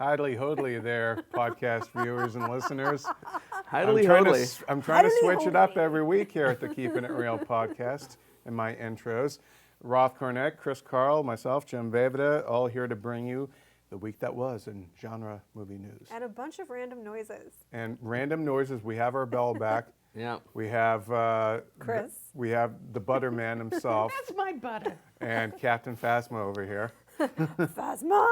Hidely hodly there, podcast viewers and listeners. Hidely hodly. I'm trying to switch it up every week here at the Keepin' It Real podcast in my intros. Roth Cornett, Chris Carl, myself, Jim Vavida, all here to bring you the week that was in genre movie news. And a bunch of random noises. And random noises. We have our bell back. Yeah. We have Chris. We have the Butterman himself. That's my butter. And Captain Phasma over here. Phasma!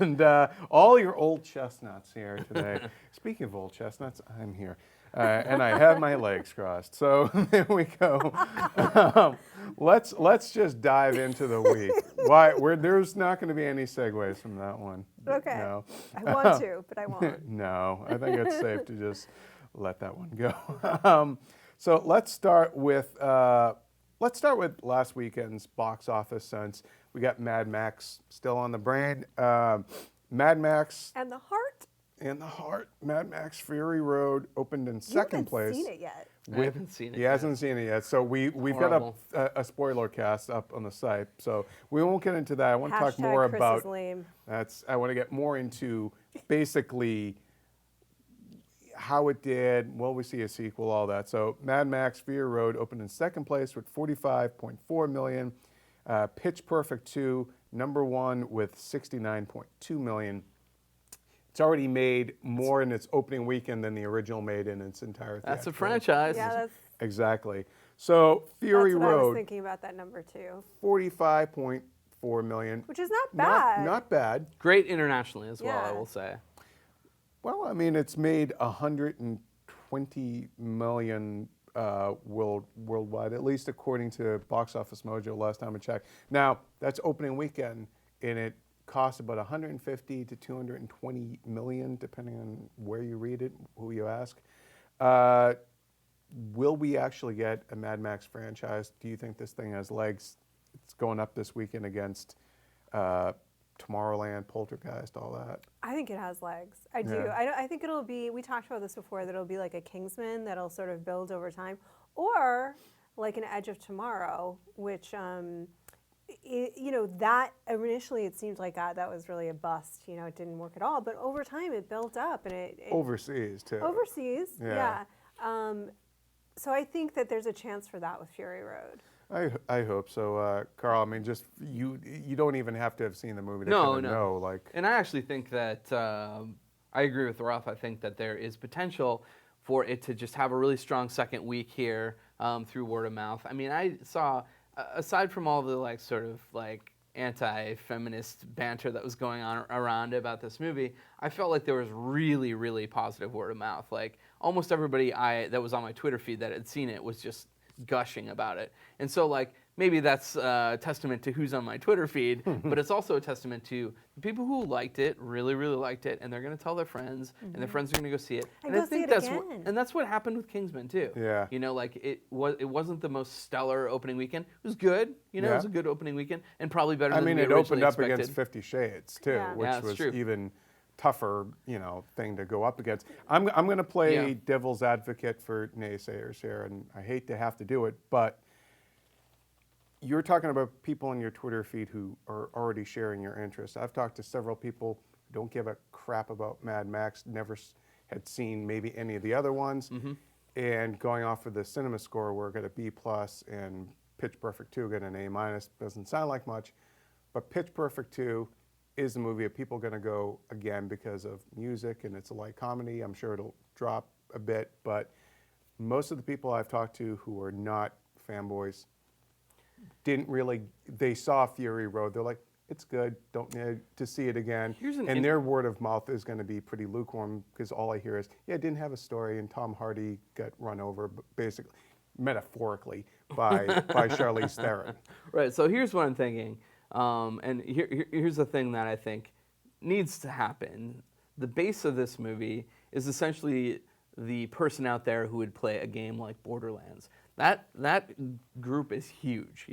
And all your old chestnuts here today. Speaking of old chestnuts, I'm here. And I have my legs crossed. So there we go. Let's just dive into the week. There's not going to be any segues from that one. Okay. No. I want to, but I won't. No, I think it's safe to just let that one go. So let's start with last weekend's box office, since we got Mad Max still on the brain. Mad Max And the heart? and the heart. Mad Max Fury Road opened in second place. You haven't seen it yet. I haven't seen it He yet. hasn't seen it yet. So we've got a spoiler cast up on the site. So we won't get into that. I want to talk more Chris about is lame. I want to get more into basically how it did, will we see a sequel, all that. So Mad Max Fury Road opened in second place with 45.4 million. Pitch Perfect 2, number one with 69.2 million. It's already made more in its opening weekend than the original made in its entire That's a theatrical. franchise. Yeah, that's Exactly. So Fury what I was Road, thinking about that number too. 45.4 million. Which is not bad. Not bad. Great internationally as well, I Yeah. will say. Well, I mean, it's made 120 million worldwide, at least according to Box Office Mojo last time I checked. Now, that's opening weekend, and it costs about 150 to 220 million, depending on where you read it, who you ask. Will we actually get a Mad Max franchise? Do you think this thing has legs? It's going up this weekend against Tomorrowland, Poltergeist, all that. I think it has legs. I do. Yeah. I think it'll be, we talked about this before, that it'll be like a Kingsman that'll sort of build over time. Or like an Edge of Tomorrow, which, that initially it seemed like that was really a bust. It didn't work at all. But over time it built up, and it Overseas, too. Overseas, Yeah. So I think that there's a chance for that with Fury Road. I hope so, Carl. I mean, just you don't even have to have seen the movie to No, kind of no. know. Like, And I actually think that, I agree with Roth. I think that there is potential for it to just have a really strong second week here through word of mouth. I mean, I saw, aside from all the anti-feminist banter that was going on around about this movie, I felt like there was really, really positive word of mouth. Like, almost everybody that was on my Twitter feed that had seen it was just gushing about it. And so, maybe that's a testament to who's on my Twitter feed, but it's also a testament to the people who liked it, really, really liked it, and they're going to tell their friends, and their friends are going to go see it. And I go think see it that's again. and that's what happened with Kingsman too. Yeah. It wasn't the most stellar opening weekend. It was good. It was a good opening weekend, and probably better I than mean, we it originally opened up expected. against 50 Shades too, Yeah. which Yeah, that's was true. even tougher, thing to go up against. I'm going to play devil's advocate for naysayers here, and I hate to have to do it, but you're talking about people on your Twitter feed who are already sharing your interests. I've talked to several people who don't give a crap about Mad Max, never had seen maybe any of the other ones, and going off of the cinema score, we're got a B+, and Pitch Perfect 2 got an A-. Doesn't sound like much, but Pitch Perfect 2 is a movie that people are going to go again because of music, and it's a light comedy. I'm sure it'll drop a bit, but most of the people I've talked to who are not fanboys they saw Fury Road. They're like, it's good, don't need to see it again. And their word of mouth is going to be pretty lukewarm, because all I hear is, it didn't have a story, and Tom Hardy got run over, basically, metaphorically, by Charlize Theron. Right. So here's what I'm thinking, and here's the thing that I think needs to happen. The base of this movie is essentially the person out there who would play a game like Borderlands. That group is huge.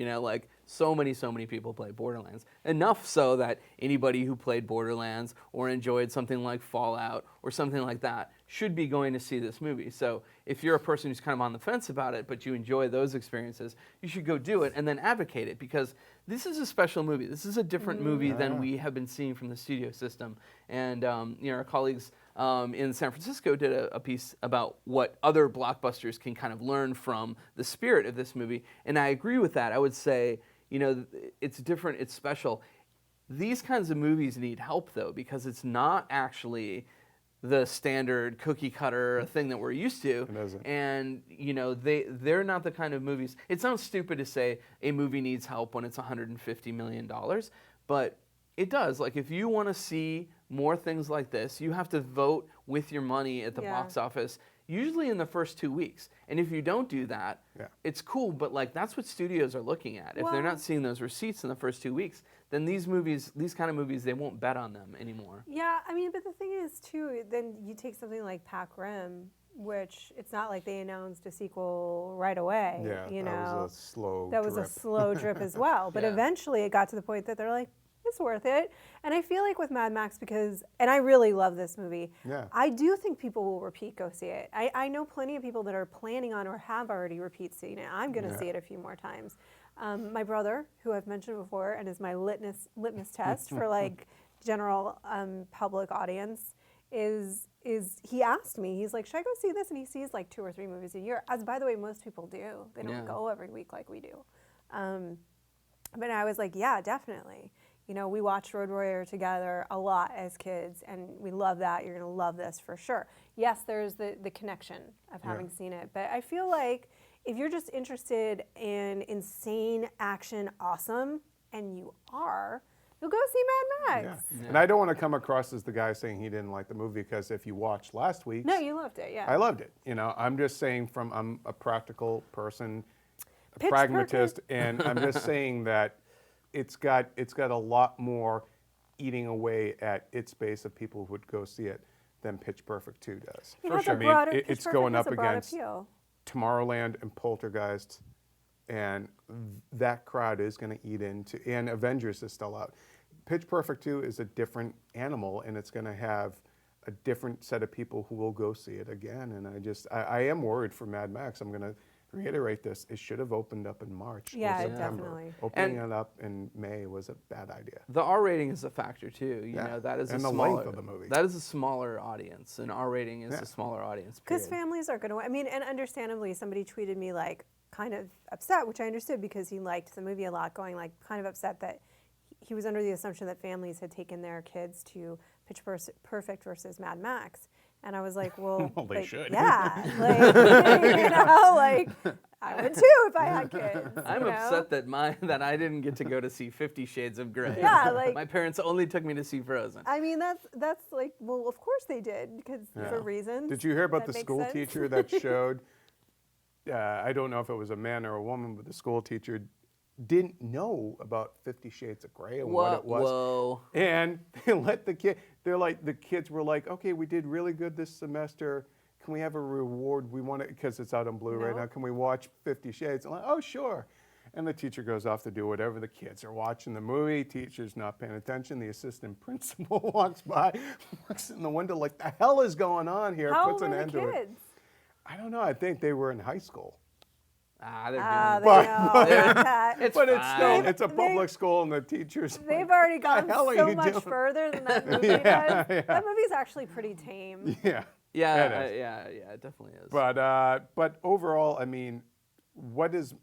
So many people play Borderlands. Enough so that anybody who played Borderlands or enjoyed something like Fallout or something like that should be going to see this movie. So if you're a person who's kind of on the fence about it, but you enjoy those experiences, you should go do it and then advocate it, because this is a special movie. This is a different movie than we have been seeing from the studio system. And our colleagues in San Francisco did a piece about what other blockbusters can kind of learn from the spirit of this movie. And I agree with that. I would say, it's different, it's special. These kinds of movies need help, though, because it's not actually the standard cookie cutter thing that we're used to. It isn't. And, they're not the kind of movies. It sounds stupid to say a movie needs help when it's $150 million, but it does. Like, if you want to see more things like this, you have to vote with your money at the box office, usually in the first 2 weeks. And if you don't do that, it's cool, but that's what studios are looking at. If they're not seeing those receipts in the first 2 weeks, then these kind of movies, they won't bet on them anymore. Yeah, I mean, but the thing is, too, then you take something like Pac Rim, which it's not like they announced a sequel right away. Yeah, that was a slow That was a slow drip as well. But eventually it got to the point that they're like, it's worth it. And I feel like with Mad Max, and I really love this movie, I do think people will go see it. I know plenty of people that are planning on or have already seen it. I'm going to see it a few more times. My brother, who I've mentioned before and is my litmus test for general public audience, is he asked me, he's like, should I go see this? And he sees 2 or 3 movies a year, as by the way most people do. They don't go every week like we do. But I was like, yeah, definitely. We watched Road Warrior together a lot as kids, and we love that. You're going to love this for sure. Yes, there's the connection of having seen it, but I feel like if you're just interested in insane action awesome, and you are, you'll go see Mad Max. Yeah. And I don't want to come across as the guy saying he didn't like the movie, because if you watched last week's... No, you loved it, yeah. I loved it. I'm just saying I'm a practical person, a Pitch pragmatist, Perfect. and I'm just saying that it's got a lot more eating away at its base of people who would go see it than Pitch Perfect 2 does. It's going up against Tomorrowland and Poltergeist, and that crowd is going to eat into, and Avengers is still out. Pitch Perfect 2 is a different animal, and it's going to have a different set of people who will go see it again. And I am worried for Mad Max. I'm going to reiterate this. It should have opened up in March or September. Definitely. Opening it up in May was a bad idea. The R rating is a factor too. That is and the length of the movie. That is a smaller audience. An R rating is a smaller audience. Because families are going to. And understandably, somebody tweeted me kind of upset, which I understood because he liked the movie a lot, going kind of upset that he was under the assumption that families had taken their kids to Pitch Perfect versus Mad Max. And I was like, well, they should. Yeah, I would too if I had kids. I'm upset that I didn't get to go to see 50 Shades of Grey. Yeah, my parents only took me to see Frozen. I mean, that's well, of course they did, because for reasons. Did you hear about that the make school sense. teacher that showed? I don't know if it was a man or a woman, but the school teacher didn't know about 50 Shades of Grey and what it was. Whoa. And they let the kids were like, okay, we did really good this semester. Can we have a reward? We want it, because it's out on Blu-ray now. Can we watch 50 Shades? I'm like, oh, sure. And the teacher goes off to do whatever. The kids are watching the movie. Teacher's not paying attention. The assistant principal walks by, looks in the window like, the hell is going on here? How Puts old an were end the to it. kids? I don't know. I think they were in high school. They They're know. It's But fine. it's a public school, and the teachers. They've already gone hell are so you much doing? further than that movie does. That movie's actually pretty tame. Yeah. Yeah, it definitely is. But overall, I mean, what does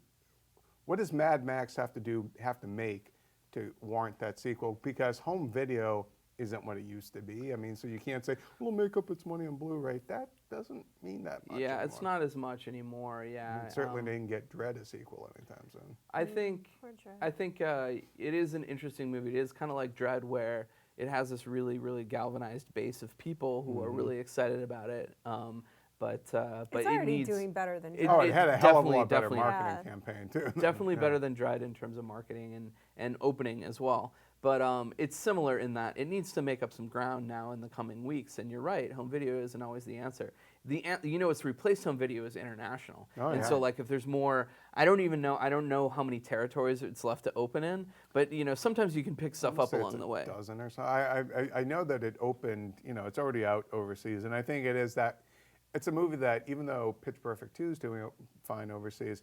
Mad Max have to make to warrant that sequel? Because home video isn't what it used to be. I mean, so you can't say, well, make up its money on Blu-ray. That doesn't mean that much anymore. It's not as much anymore. Yeah, I mean, certainly they didn't get Dread a sequel anytime soon. I think it is an interesting movie. It is kind of like Dread, where it has this really, really galvanized base of people who are really excited about it. But It's already doing better than Dread. It had a hell of a lot better definitely. marketing campaign too. Definitely better than Dread in terms of marketing and opening as well. But it's similar in that it needs to make up some ground now in the coming weeks. And you're right, home video isn't always the answer. It's replaced home video as international. So if there's more, I don't know how many territories it's left to open in. But sometimes you can pick stuff up along the way. A dozen or so. I know that it opened. It's already out overseas, and I think it is that it's a movie that, even though Pitch Perfect 2 is doing fine overseas,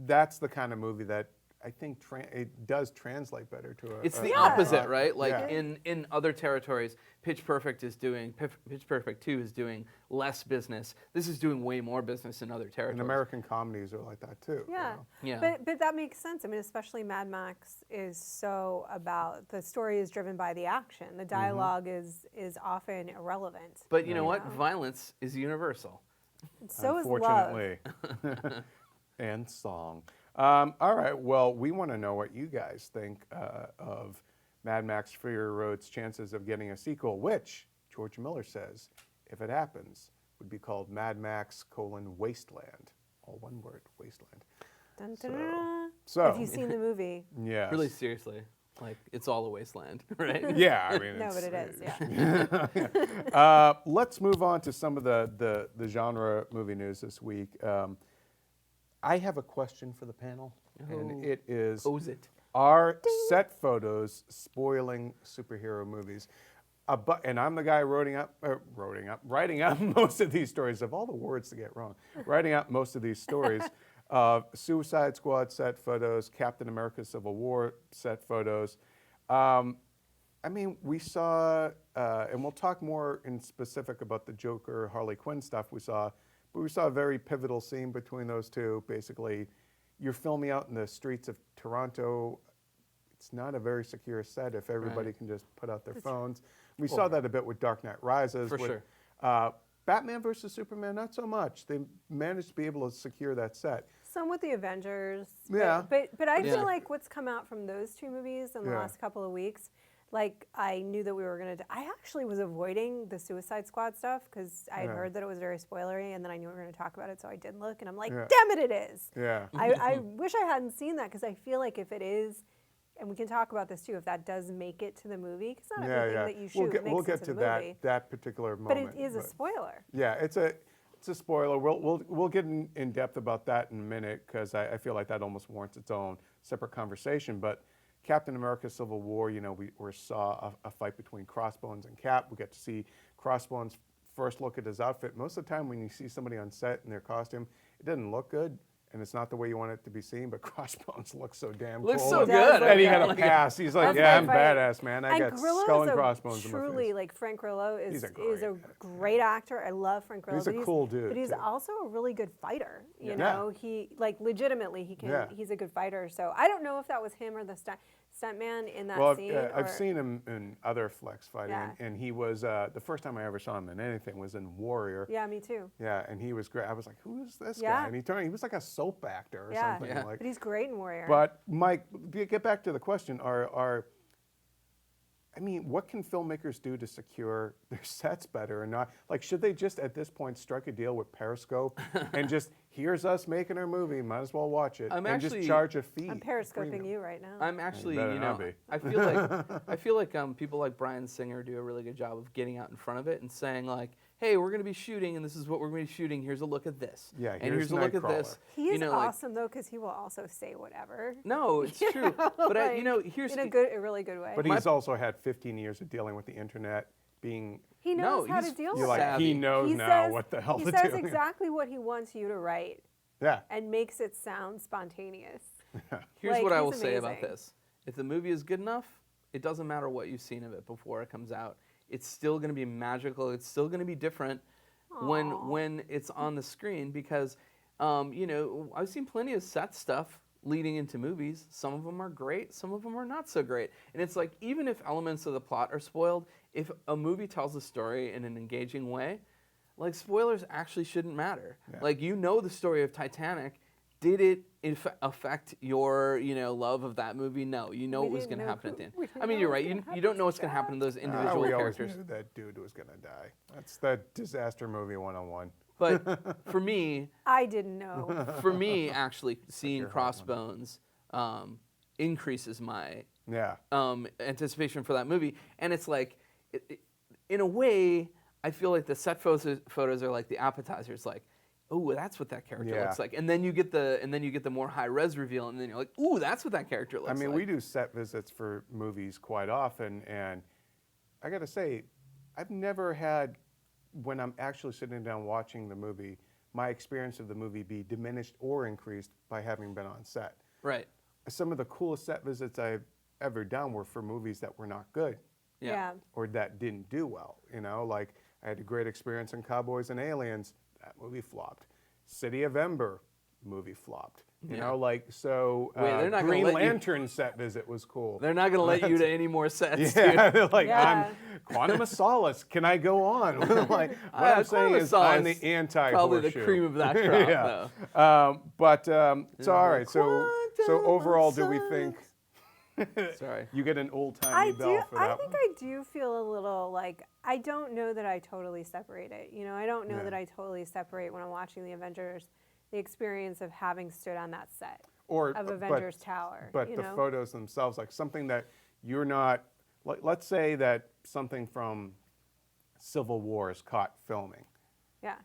that's the kind of movie that I think it does translate better to a. It's the Yeah. opposite, right? Like Yeah. in other territories, Pitch Perfect 2 is doing less business. This is doing way more business in other territories. And American comedies are like that too. Yeah. Yeah. But that makes sense. I mean, especially Mad Max is so about the story is driven by the action. The dialogue is often irrelevant. But you know what? Yeah. Violence is universal. So is love. Unfortunately. And song. All right. Well, we want to know what you guys think of Mad Max Fury Road's chances of getting a sequel, which George Miller says, if it happens, would be called Mad Max: Wasteland. All one word, Wasteland. Dun, dun, dun. So Have you seen the movie? yeah. Really seriously, like it's all a wasteland, right? Yeah, I mean, No, it's, but it is. Yeah. let's move on to some of the genre movie news this week. I have a question for the panel, and it is: Pose it. are set photos spoiling superhero movies? And I'm the guy writing up most of these stories. Of all the words to get wrong, writing up most of these stories. Suicide Squad set photos, Captain America: Civil War set photos. I mean, we saw, and we'll talk more in specific about the Joker Harley Quinn stuff we saw. But we saw a very pivotal scene between those two. Basically, you're filming out in the streets of Toronto. It's not a very secure set if everybody can just put out their phones. We saw that a bit with Dark Knight Rises. For with, sure. Batman versus Superman, not so much. They managed to be able to secure that set. Some with the Avengers. Yeah. But I Yeah. feel like what's come out from those two movies in the Yeah. last couple of weeks, like I knew that we were going to, I actually was avoiding the Suicide Squad stuff because I had Yeah. heard that it was very spoilery, and then I knew we were going to talk about it, so I did look, and I'm like, Yeah. damn it is. Yeah. I wish I hadn't seen that because I feel like if it is, and we can talk about this too, if that does make it to the movie, because not everything that you shoot makes We'll it get to to the movie. that particular But moment. it is a spoiler. Yeah, it's a spoiler. We'll get in depth about that in a minute because I feel like that almost warrants its own separate conversation. But Captain America: Civil War, we saw a fight between Crossbones and Cap. We get to see Crossbones' first look at his outfit. Most of the time when you see somebody on set in their costume, it doesn't look good. And it's not the way you want it to be seen, but Crossbones looks so damn Looks cool. so It does good. look And he good. got a pass. He's like, That's yeah, my I'm fight. badass, man. I And got Grillo skull is and crossbones in my truly, face. like Frank Grillo is He's a great actor. I love Frank Grillo. He's a but cool dude, But he's too. also a really good fighter. You Yeah. know, he like legitimately he can. Yeah. He's a good fighter. So I don't know if that was him or the stuntman in that Well, scene. I've or- seen him in other flex fighting, Yeah. and he was the first time I ever saw him in anything was in Warrior. Yeah, me too. Yeah, and he was great. I was like, who is this Yeah. guy? And he was like a soap actor or Yeah. something. Yeah. Like, But he's great in Warrior. but Mike, get back to the question. I mean, what can filmmakers do to secure their sets better and not? Like, should they just at this point strike a deal with Periscope and just, here's us making our movie, might as well watch it, I'm and just actually- charge a fee? I'm periscoping you right now. I'm actually, better not be. I feel like people like Bryan Singer do a really good job of getting out in front of it and saying like, hey, we're going to be shooting, and this is what we're going to be shooting. Here's a look at this. Yeah, and here's here's a look at Nightcrawler. this. He is like- awesome though, because he will also say whatever. no, it's true. But here's in a really good way. But he's also had 15 years of dealing with the internet, being he knows No, how to he's- deal you're with like it. savvy. he knows He now says- what the hell he to says do. exactly what he wants you to write Yeah, and makes it sound spontaneous. Here's Like, what I he's will say about amazing. this. If the movie is good enough, it doesn't matter what you've seen of it before it comes out. It's still going to be magical. It's still going to be different when it's on the screen because, I've seen plenty of set stuff leading into movies. Some of them are great. Some of them are not so great. And it's like, even if elements of the plot are spoiled, if a movie tells a story in an engaging way, like spoilers actually shouldn't matter. Yeah. Like, the story of Titanic. Did it affect your, love of that movie? No. You know We what was didn't going to know happen who- at the end. we didn't I mean, know you're what right. was You, gonna you don't happen know what's to going to happen to those individual we always characters. knew that dude was going to die. That's that disaster movie 101. But for me, I didn't know. actually seeing Crossbones increases my Yeah. anticipation for that movie. And it's like, in a way, I feel like the set photos are like the appetizers. Like, oh, that's what that character Yeah. looks like. And then you get the more high res reveal, and then you're like, ooh, that's what that character looks I like. mean, we do set visits for movies quite often, and I got to say, I've never had when I'm actually sitting down watching the movie, my experience of the movie be diminished or increased by having been on set. Right. Some of the coolest set visits I've ever done were for movies that were not good. Yeah. Or that didn't do well. Like I had a great experience in Cowboys and Aliens. That movie flopped. City of Ember, movie flopped. You know, like so. They're not Green gonna let Lantern set visit was cool. They're not going to let you to any more sets. Yeah, Dude. like Yeah. I'm Quantum of Solace. Can I go on? Like what I'm saying is I'm the anti. Probably the horseshoe. cream of that crop, Yeah. though. But so all right. So Quantum overall, of do we think? Sorry. You get an old-timey bell for that I think one? I do feel a little like I don't know that I totally separate it. I don't know that I totally separate when I'm watching the Avengers, the experience of having stood on that set of Avengers Tower. But the photos themselves, like something that you're not. Let's say that something from Civil War is caught filming. Yeah.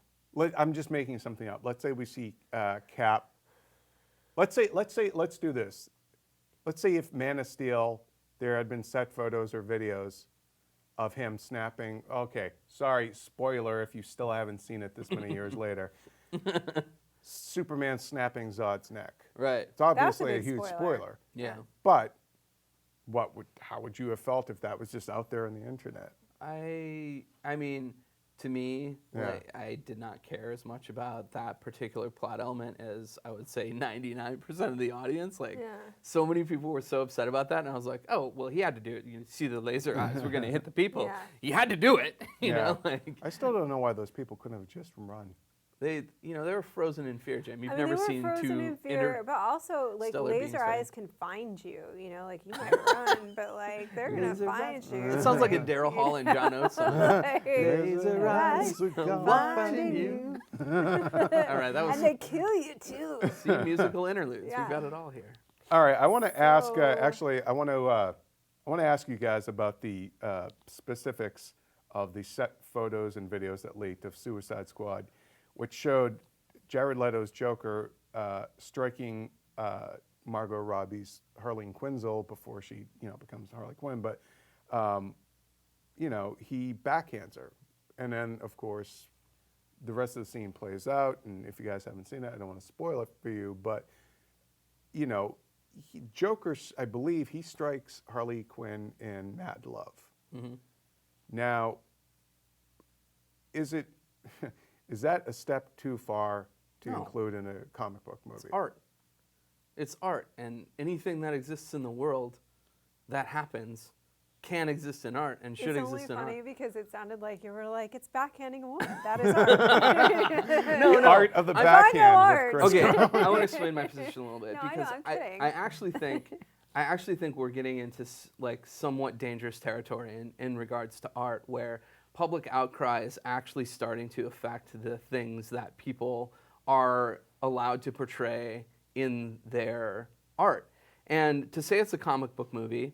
I'm just making something up. Let's say we see Cap. Let's do this. Let's say if Man of Steel, there had been set photos or videos of him snapping. Okay, sorry, spoiler if you still haven't seen it this many years later. Superman snapping Zod's neck. Right. It's obviously That's a a big huge spoiler. spoiler. Yeah. But how would you have felt if that was just out there on the internet? I mean, to me, Yeah. like, I did not care as much about that particular plot element as I would say 99% of the audience. Like, so many people were so upset about that, and I was like, oh, well, he had to do it. You see the laser eyes were going to hit the people. Yeah. He had to do it. You know, like I still don't know why those people couldn't have just run. they were frozen in fear, Jim. You've I mean, never they were seen frozen two in fear, but also like interstellar beings laser fighting. eyes can find you. Like you might run, but like they're gonna find you. It sounds like a Daryl Hall and John Oates song. Like, Laser eyes are come finding finding you. All right, that was and they kill you too. see musical interludes. Yeah. We've got it all here. All right, I want to ask. So- Actually, I want to ask you guys about the specifics of the set photos and videos that leaked of Suicide Squad, which showed Jared Leto's Joker striking Margot Robbie's Harley Quinzel before she, becomes Harley Quinn. But, he backhands her, and then of course, the rest of the scene plays out. And if you guys haven't seen it, I don't want to spoil it for you, but Joker, I believe he strikes Harley Quinn in Mad Love. Mm-hmm. Now, is that a step too far to No. include in a comic book movie? It's art. It's art, and anything that exists in the world that happens can exist in art and should It's exist only in funny art. because it sounded like you were like, it's backhanding a woman. That is art. No, The art of the I backhand art. with Chris. Okay, I want to explain my position a little bit No, I know, because I'm kidding. I actually think we're getting into like somewhat dangerous territory in regards to art, where public outcry is actually starting to affect the things that people are allowed to portray in their art. And to say it's a comic book movie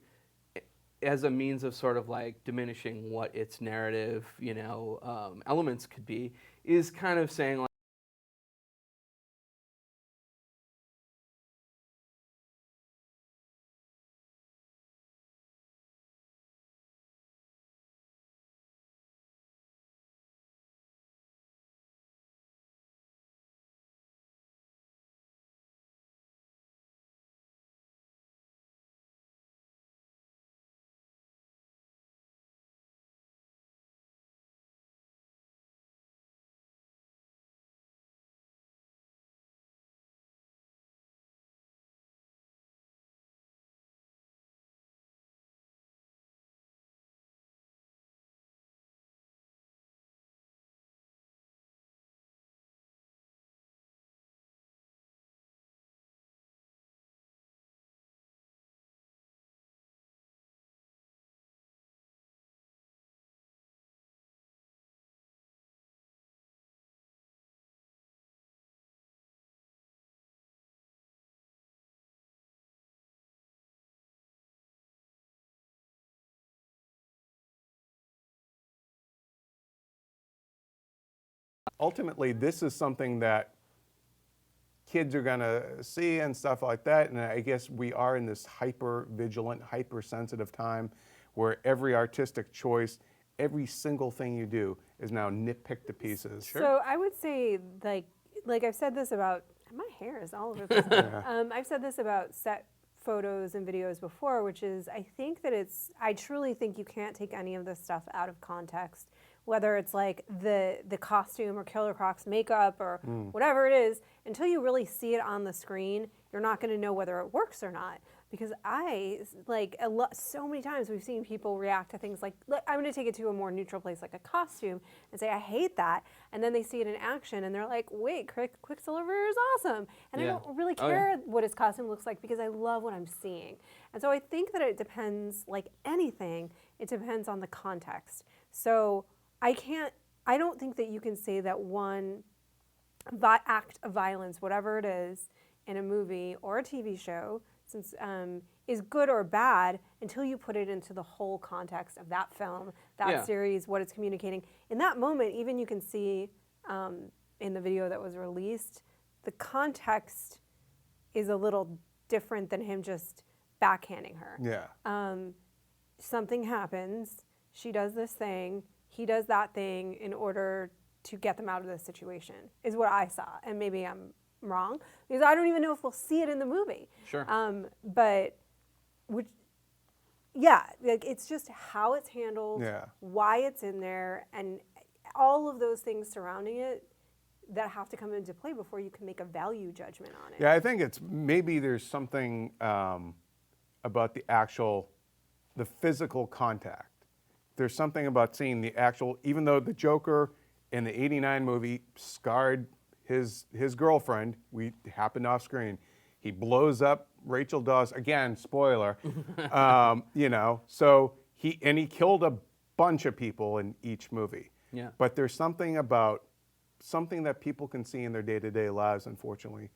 as a means of sort of like diminishing what its narrative, elements could be, is kind of saying like, Ultimately, this is something that kids are going to see and stuff like that. And I guess we are in this hyper-vigilant, hypersensitive time where every artistic choice every single thing you do is now nitpicked to pieces. So I would say, like I've said this about, my hair is all over the place. I've said this about set photos and videos before, which is I think that I truly think you can't take any of this stuff out of context, whether it's like the costume or Killer Croc's makeup or whatever it is, until you really see it on the screen, you're not going to know whether it works or not. Because so many times we've seen people react to things like, I'm going to take it to a more neutral place, like a costume, and say, I hate that. And then they see it in action, and they're like, wait, Quicksilver is awesome. And I don't really care what his costume looks like because I love what I'm seeing. And so I think that it depends, like anything, it depends on the context. So I don't think that you can say that one act of violence, whatever it is, in a movie or a TV show, is good or bad until you put it into the whole context of that film, that series, what it's communicating. In that moment, even you can see in the video that was released, the context is a little different than him just backhanding her. Yeah. Something happens, she does this thing, he does that thing in order to get them out of this situation, is what I saw. And maybe I'm wrong, because I don't even know if we'll see it in the movie. Sure. But it's just how it's handled, why it's in there, and all of those things surrounding it that have to come into play before you can make a value judgment on it. Yeah, I think maybe there's something about the physical contact. There's something about seeing the actual, even though the Joker in the '89 movie scarred his girlfriend, we happened off screen. He blows up Rachel Dawes, again, spoiler, so he killed a bunch of people in each movie. Yeah. But there's something that people can see in their day-to-day lives, unfortunately,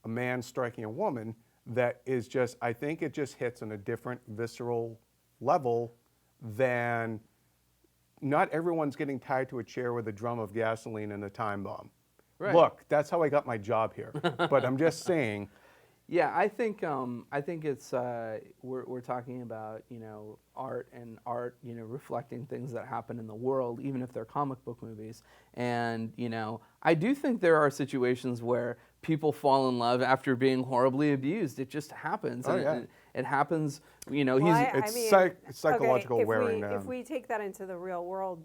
a man striking a woman, that is just, I think it just hits on a different visceral level than, not everyone's getting tied to a chair with a drum of gasoline and a time bomb. Right. Look, that's how I got my job here. But I'm just saying. Yeah, I think it's we're talking about art reflecting things that happen in the world, even if they're comic book movies. And I do think there are situations where people fall in love after being horribly abused. It just happens. And it happens. It's psychological wearing down. If we take that into the real world,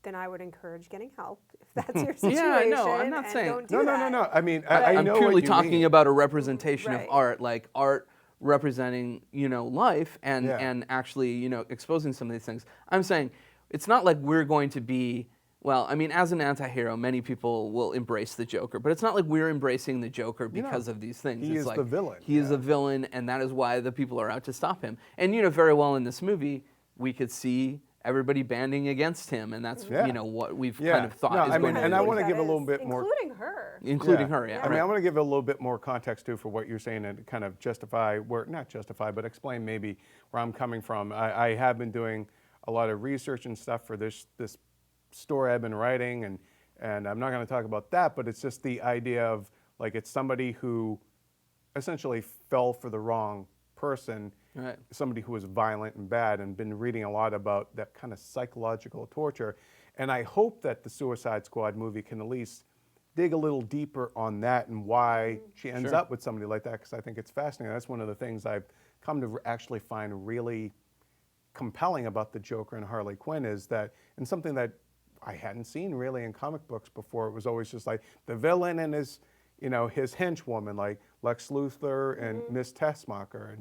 then I would encourage getting help if that's your situation. Yeah, no, I'm not saying. No. I mean, I know I'm purely what you talking mean. about a representation of art, like art representing, life and actually, exposing some of these things. I'm saying it's not like we're going to be, well, I mean, as an anti-hero, many people will embrace the Joker, but it's not like we're embracing the Joker because of these things. He is like the villain. He is the villain, and that is why the people are out to stop him. And, very well in this movie, we could see everybody banding against him, and that's what we've kind of thought is going on. And I want to give a little bit more, including her. Including her, yeah. I mean, I want to give a little bit more context too for what you're saying and kind of but explain maybe where I'm coming from. I have been doing a lot of research and stuff for this story I've been writing, and I'm not going to talk about that, but it's just the idea of, like, it's somebody who essentially fell for the wrong person. Right. Somebody who was violent and bad, and been reading a lot about that kind of psychological torture. And I hope that the Suicide Squad movie can at least dig a little deeper on that and why she ends up with somebody like that, because I think it's fascinating. That's one of the things I've come to actually find really compelling about the Joker and Harley Quinn, is that, and something that I hadn't seen really in comic books before, it was always just like the villain and his henchwoman, like Lex Luthor and Miss Tessmacher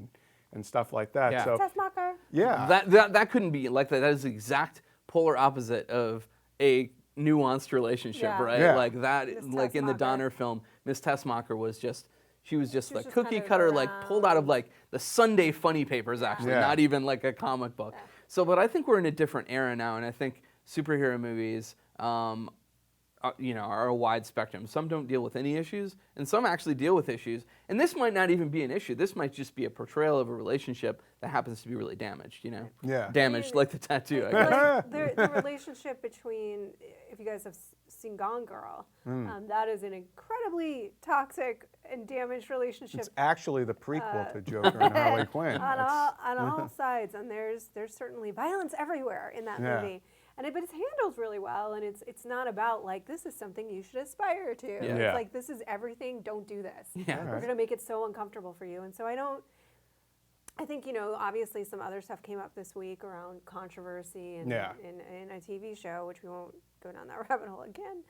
and stuff like that. Yeah. So, Tessmacher. yeah. That couldn't be like that. That is the exact polar opposite of a nuanced relationship, right? Yeah. Like that, Miss like in the Tessmacher. Donner film, Miss Tessmacher was just like just cookie kind of cutter, like pulled out of around. like the Sunday funny papers, actually, Yeah. not even like a comic book. Yeah. So, but I think we're in a different era now, and I think superhero movies, are a wide spectrum. Some don't deal with any issues, and some actually deal with issues. And this might not even be an issue. This might just be a portrayal of a relationship that happens to be really damaged, Yeah. Damaged like the tattoo, I guess. Like the relationship between, if you guys have seen Gone Girl, that is an incredibly toxic and damaged relationship. It's actually the prequel to Joker and Harley Quinn. on all sides, and there's certainly violence everywhere in that movie. but it's handled really well, and it's not about like this is something you should aspire to. Yeah. It's like this is everything. Don't do this. Yeah. We're gonna make it so uncomfortable for you, and so I think, obviously some other stuff came up this week around controversy and in a TV show, which we won't go down that rabbit hole again.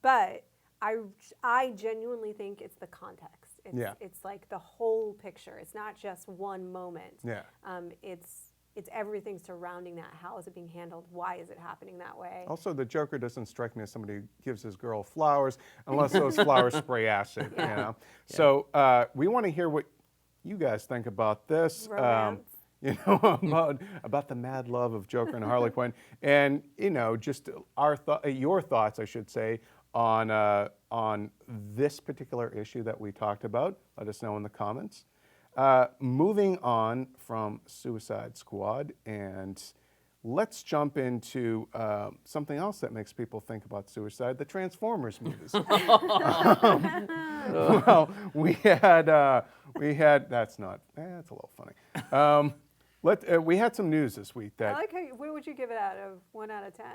But I genuinely think it's the context. It's like the whole picture. It's not just one moment. Yeah. It's everything surrounding that. How is it being handled? Why is it happening that way? Also, the Joker doesn't strike me as somebody who gives his girl flowers unless those flowers spray acid. Yeah. So we want to hear what you guys think about this. Romance. About the mad love of Joker and Harley Quinn, and just your thoughts, I should say, on this particular issue that we talked about. Let us know in the comments. Moving on from Suicide Squad, and let's jump into something else that makes people think about suicide: the Transformers movies. Well, we had that's a little funny. We had some news this week that I like how. What would you give it out of 1 out of 10?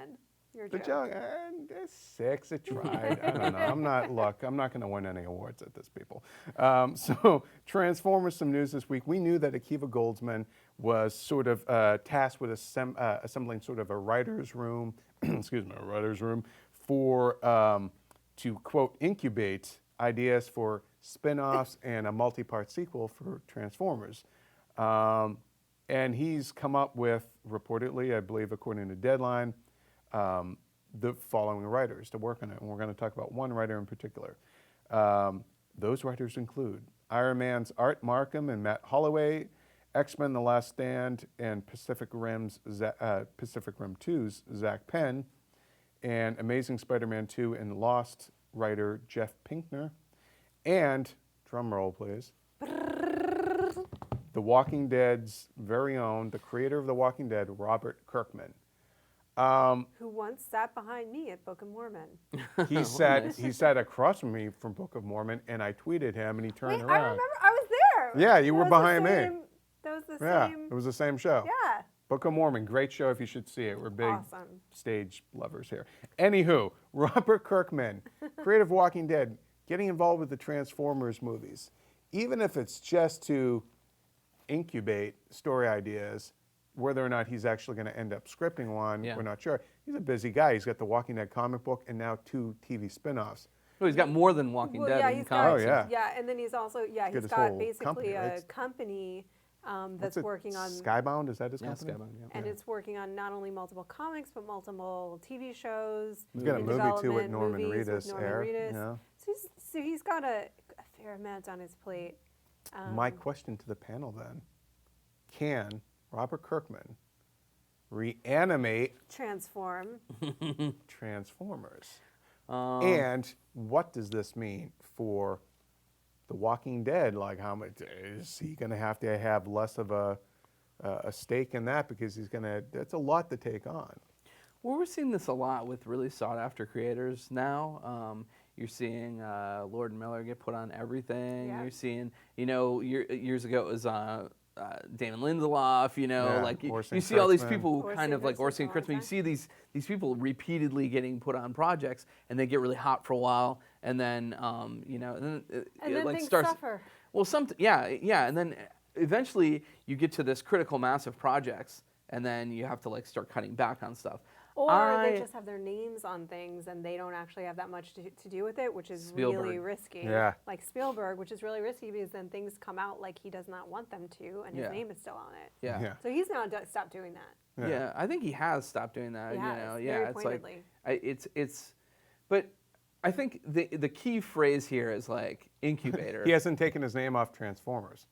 Your the joke. joke, 6. It tried. I don't know. I'm not going to win any awards at this, people. So Transformers, some news this week. We knew that Akiva Goldsman was sort of tasked with assembling sort of a writer's room, for to quote incubate ideas for spin-offs and a multi-part sequel for Transformers. And he's come up with, reportedly, I believe according to Deadline, the following writers to work on it. And we're going to talk about one writer in particular. Those writers include Iron Man's Art Markham and Matt Holloway, X-Men The Last Stand, and Pacific Rim 2's Zach Penn, and Amazing Spider-Man 2 and Lost writer Jeff Pinkner, and, drum roll please, The Walking Dead's very own, the creator of The Walking Dead, Robert Kirkman. Who once sat behind me at Book of Mormon. He sat across from me from Book of Mormon, and I tweeted him, and he turned around. I remember, I was there. Yeah, you were behind me. That was the Yeah, same. it was the same show. Yeah. Book of Mormon, great show if you should see it. We're big Awesome. stage lovers here. Anywho, Robert Kirkman, creative Walking Dead, getting involved with the Transformers movies. Even if it's just to incubate story ideas, whether or not he's actually going to end up scripting one, we're not sure. He's a busy guy. He's got the Walking Dead comic book and now 2 TV spin-offs. Oh, he's got more than Walking Dead in comics. Yeah, and then he's also, he's got basically a company that's working on... Skybound, is that his company? Skybound, yeah. And it's working on not only multiple comics, but multiple TV shows. He's got a movie, too, with Norman Reedus. Yeah. So he's got a fair amount on his plate. My question to the panel, then, can Robert Kirkman reanimate Transformers? And what does this mean for The Walking Dead? Like, how much is he going to have less of a stake in that, because that's a lot to take on. Well, we're seeing this a lot with really sought-after creators now. You're seeing Lord and Miller get put on everything. Yeah. You're seeing, years ago it was Damon Lindelof. Like you see all these people who kind of like Orsi and Kurtzman. You see these people repeatedly getting put on projects, and they get really hot for a while, and then and then it like things starts. Suffer. Well, and then eventually you get to this critical mass of projects, and then you have to like start cutting back on stuff. Or they just have their names on things and they don't actually have that much to do with it, which is really risky. Yeah. Like Spielberg, which is really risky because then things come out like he does not want them to, and his name is still on it. Yeah. So he's now stopped doing that. Yeah, I think he has stopped doing that. He has, it's pointedly. like but I think the key phrase here is like incubator. He hasn't taken his name off Transformers.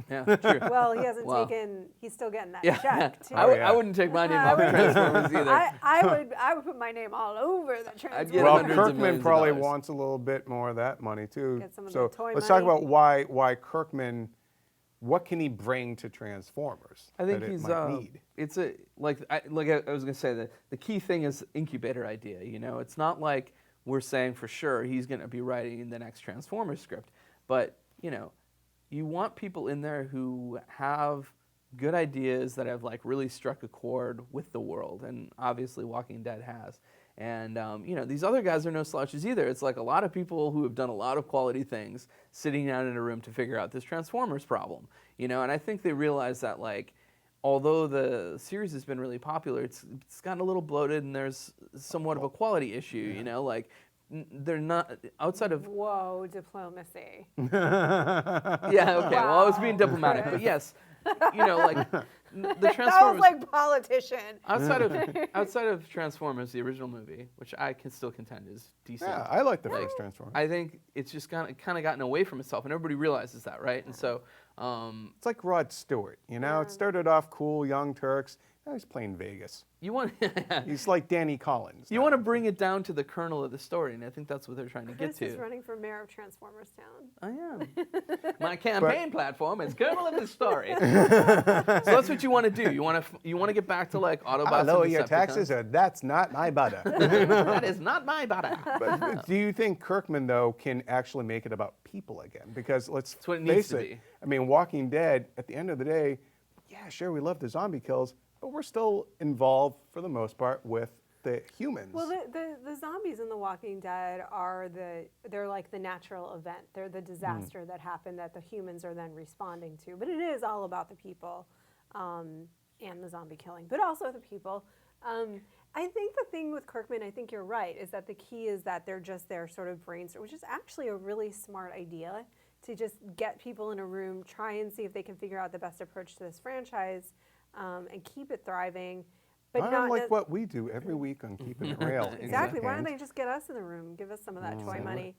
Yeah, true. Well, he hasn't taken. He's still getting that check too. I wouldn't take my name off Transformers either. I would put my name all over the Transformers. Well, Kirkman probably wants a little bit more of that money too. Get some of so the toy let's money. talk about why Kirkman. What can he bring to Transformers? I think he's need? It's I was gonna say that the key thing is incubator idea. It's not like we're saying for sure he's gonna be writing the next Transformers script, but you want people in there who have good ideas that have like really struck a chord with the world, and obviously Walking Dead has. And you know, these other guys are no slouches either. It's like a lot of people who have done a lot of quality things sitting down in a room to figure out this Transformers problem. You know, and I think they realize that like, although the series has been really popular, it's gotten a little bloated, and there's somewhat of a quality issue. You know, like they're not outside of diplomacy. Yeah, okay. Well, I was being diplomatic, but yes, you know, like the Transformers. That was like politician. Outside of Transformers, the original movie, which I can still contend is decent. Yeah, I like the first Transformers. I think it's just kind of gotten away from itself, and everybody realizes that, right? And so, it's like Rod Stewart. You know, it started off cool, Young Turks. Now he's playing Vegas. you want He's like Danny Collins. you want to bring it down to the kernel of the story, and I think that's what they're trying to get Chris is to. running for mayor of Transformers Town. I am. My campaign platform is kernel of the story. So that's what you want to do. You want to get back to like Autobots. I'll lower and your Decepticons. taxes, or that's not my butter. That is not my butter. But do you think Kirkman, though, can actually make it about people again? Because let's That's what it needs face to it. be. I mean, Walking Dead, at the end of the day, yeah, sure, we love the zombie kills, but we're still involved, for the most part, with the humans. Well, the zombies in The Walking Dead they're like the natural event. They're the disaster that happened that the humans are then responding to. But it is all about the people and the zombie killing, but also the people. I think the thing with Kirkman, I think you're right, is that the key is that they're just their sort of brainstorm, which is actually a really smart idea, to just get people in a room, try and see if they can figure out the best approach to this franchise and keep it thriving. But not unlike what we do every week on Keeping It Real. Exactly. Why don't they just get us in the room, give us some of that toy money?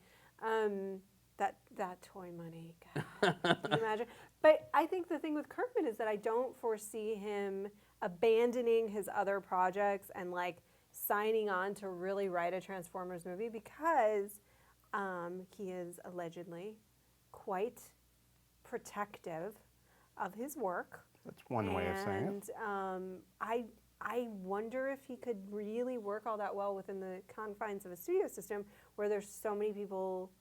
That toy money. God, can you imagine? But I think the thing with Kirkman is that I don't foresee him abandoning his other projects and like signing on to really write a Transformers movie, because he is allegedly quite protective of his work. That's one way of saying it. And I wonder if he could really work all that well within the confines of a studio system where there's so many people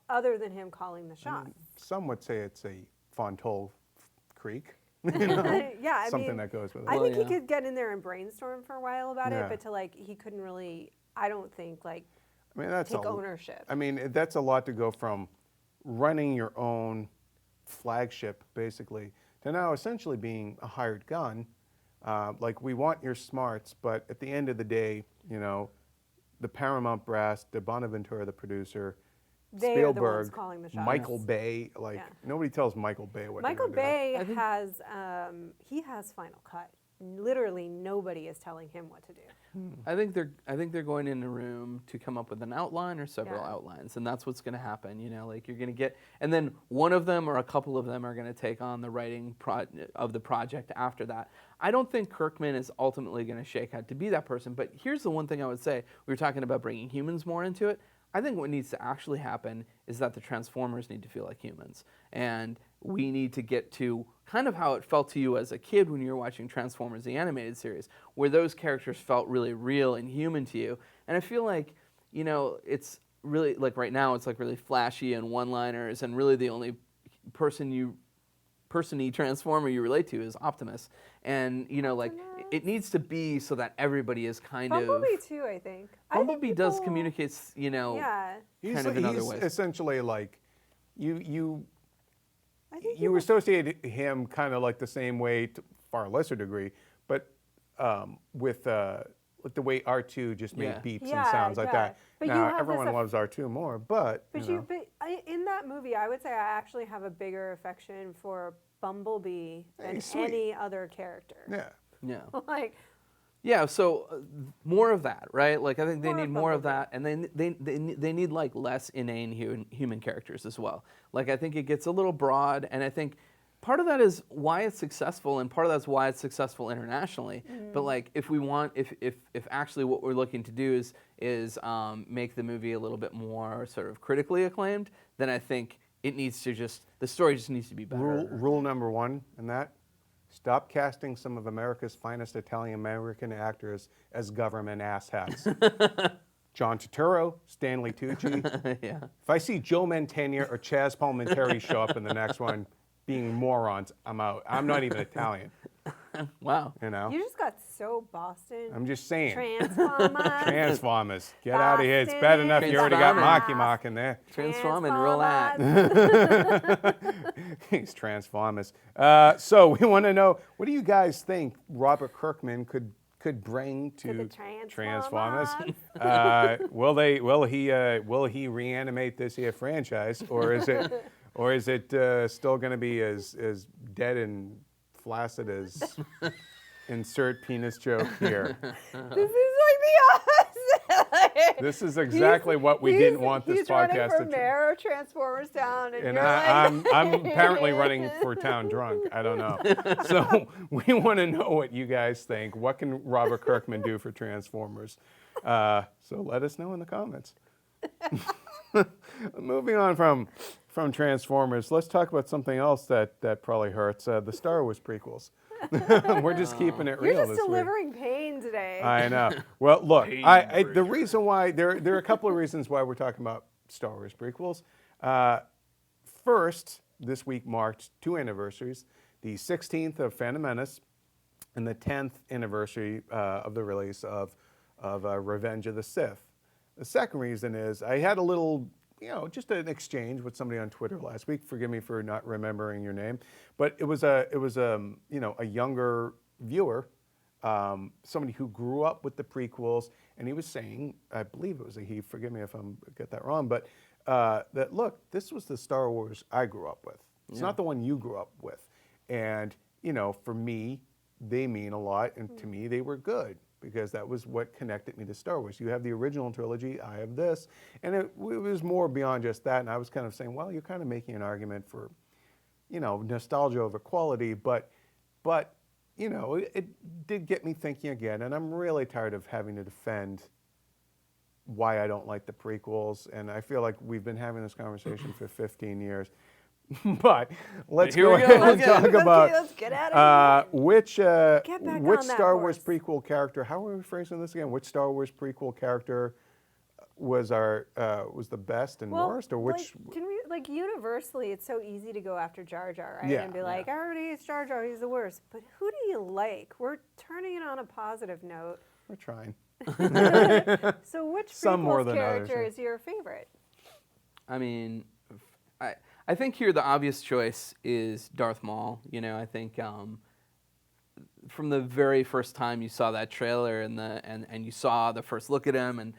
other than him calling the shots. Some would say it's a Fontole Creek. Yeah, I something mean, that goes with it. I think he could get in there and brainstorm for a while about Yeah. it, but to like, he couldn't really, I don't think, like, I mean, that's take ownership. I mean, that's a lot to go from running your own flagship, basically, to now essentially being a hired gun. Like, we want your smarts, but at the end of the day, you know, the Paramount brass, De Bonaventura, the producer, They Spielberg, are the ones calling the shots. Michael Bay, like, nobody tells Michael Bay what Michael to do. Bay has, he has final cut. Literally nobody is telling him what to do. I think they're going in a room to come up with an outline or several outlines, and that's what's going to happen. You know, like you're going to get, and then one of them or a couple of them are going to take on the writing of the project after that. I don't think Kirkman is ultimately going to shake out to be that person. But here's the one thing I would say: we were talking about bringing humans more into it. I think what needs to actually happen is that the Transformers need to feel like humans. And we need to get to kind of how it felt to you as a kid when you were watching Transformers, the animated series, where those characters felt really real and human to you. And I feel like, you know, it's really, like right now, it's like really flashy and one-liners, and really the only person-y Transformer you relate to is Optimus. And, you know, like, it needs to be so that everybody is kind of... Bumblebee too, I think. Bumblebee does communicate, you know, kind of in other ways. He's essentially like, you associate him kind of like the same way, to far lesser degree, but with the way R2 just made beeps and sounds like that. But now, everyone loves R2 more, but, in that movie, I would say I actually have a bigger affection for Bumblebee than any other character. Yeah. Yeah. Like, yeah, so more of that, right? Like, I think they More need of more of Bumblebee. that, and they need like less inane human characters as well. Like, I think it gets a little broad, and I think part of that is why it's successful, and part of that's why it's successful internationally. But like, if actually what we're looking to do is make the movie a little bit more sort of critically acclaimed, then I think it needs to the story just needs to be better. Rule number one in that: stop casting some of America's finest Italian-American actors as government asshats. John Turturro, Stanley Tucci. Yeah. If I see Joe Mantegna or Chaz Palminteri show up in the next one, being morons, I'm out. I'm not even Italian. Wow. You know? You just got so Boston. I'm just saying. Transformers. Transformers. Get out of here. It's bad enough you already got Marky in there. Transform and relax. He's Transformers. So we want to know, what do you guys think Robert Kirkman could bring to the Transformers? Transformers. Will he reanimate this here franchise, or is it still going to be as dead and flaccid as insert penis joke here? This is like the opposite. This is exactly what we didn't want this he's podcast running for to. mayor of Transformers Town, and you're I'm apparently running for town drunk. I don't know. So we want to know what you guys think. What can Robert Kirkman do for Transformers? So let us know in the comments. Moving on from Transformers, let's talk about something else that probably hurts. The Star Wars prequels. We're just keeping it real. You're just this week. delivering pain today. I know. Well, look, the reason why there are a couple of reasons why we're talking about Star Wars prequels. First, this week marked 2 anniversaries: the 16th of Phantom Menace and the 10th anniversary of the release of Revenge of the Sith. The second reason is I had a little, just an exchange with somebody on Twitter last week. Forgive me for not remembering your name, but it was a younger viewer, somebody who grew up with the prequels, and he was saying, I believe it was a he. Forgive me if I get that wrong, but that look, this was the Star Wars I grew up with. It's not the one you grew up with, and for me, they mean a lot, and to me, they were good, because that was what connected me to Star Wars. You have the original trilogy, I have this, and it was more beyond just that. And I was kind of saying, well, you're kind of making an argument for, nostalgia over quality, but it did get me thinking again. And I'm really tired of having to defend why I don't like the prequels. And I feel like we've been having this conversation for 15 years. But let's go ahead and talk about let's get out of here. which Get back which on that Star Wars horse. prequel character. How are we phrasing this again? Which Star Wars prequel character was the best and worst, or which? Can we universally? It's so easy to go after Jar Jar, right? Yeah. And be like, everybody hates Jar Jar. He's the worst. But who do you like? We're turning it on a positive note. We're trying. So which Some more prequels than others, character yeah. is your favorite? I mean, I think here the obvious choice is Darth Maul. I think from the very first time you saw that trailer and you saw the first look at him, and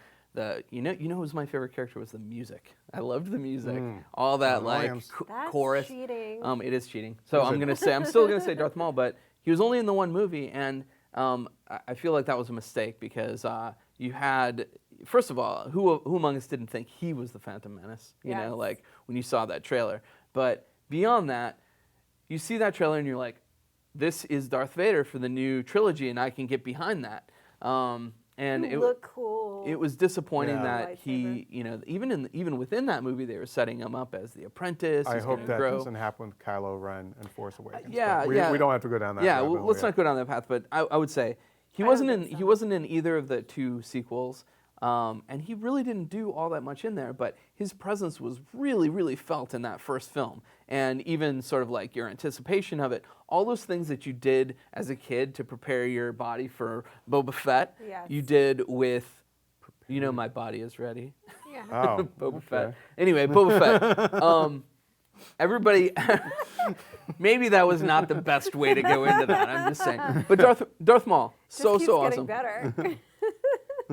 who's my favorite character was the music. I loved the music, all that That's chorus. cheating. It is cheating. So I'm still gonna say Darth Maul, but he was only in the one movie, and I feel like that was a mistake because you had. First of all, who among us didn't think he was the Phantom Menace? Yes. When you saw that trailer. But beyond that, you see that trailer and you're like, this is Darth Vader for the new trilogy, and I can get behind that. And it looked cool. It was disappointing that Lightsaber. he, even within that movie, they were setting him up as the apprentice. I He's hope gonna that grow. doesn't happen with Kylo Ren and Force Awakens. Yeah, we don't have to go down that. Yeah, rabbit well, hole let's yet. not go down that path. But I would say he I wasn't don't in think he so. wasn't in either of the 2 sequels. And he really didn't do all that much in there, but his presence was really, really felt in that first film. And even sort of like your anticipation of it, all those things that you did as a kid to prepare your body for Boba Fett, Yes. you did with, my body is ready. Yeah. Oh, Boba okay. Fett. Anyway, Boba Fett. Everybody, maybe that was not the best way to go into that. I'm just saying. But Darth Maul, Just keeps so getting awesome. better.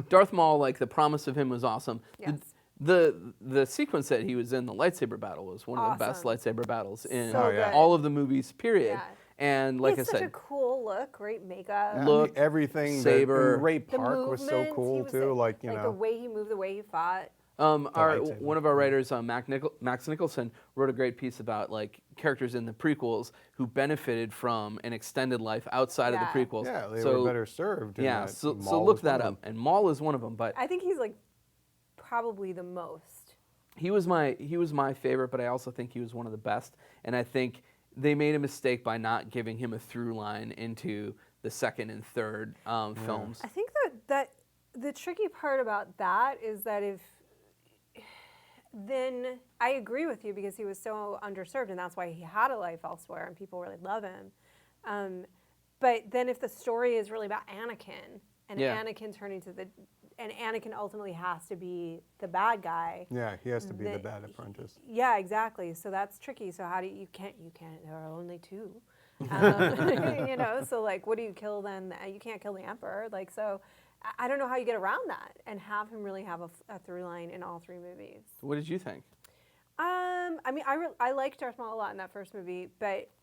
Darth Maul, the promise of him was awesome. Yes. The sequence that he was in, the lightsaber battle, was one of the best Awesome. lightsaber battles in So good. all of the movies, period. Yeah. And like I He's such a said, cool look, great makeup. Yeah, Look, everything. saber. Ray The Park was so movements, cool he was too. the way he moved, the way he fought. lightsaber. one of our writers, Max Nicholson, wrote a great piece about characters in the prequels who benefited from an extended life outside of the Yeah. prequels. Yeah, they so, were better served. in Yeah, that. so Maul look was one that of up. them. And Maul is one of them, but I think he's probably the most. he was my favorite, but I also think he was one of the best. And I think they made a mistake by not giving him a through line into the second and third films. I think that the tricky part about that is that if then I agree with you because he was so underserved, and that's why he had a life elsewhere, and people really love him. But then if the story is really about Anakin, and Anakin turning to and Anakin ultimately has to be the bad guy. Yeah, he has to be the bad apprentice. Yeah, exactly. So that's tricky. So how do you can't there are only two. So like, what do you kill then? You can't kill the Emperor. Like, so I don't know how you get around that and have him really have a through line in all three movies. What did you think? I mean, I liked Darth Maul a lot in that first movie,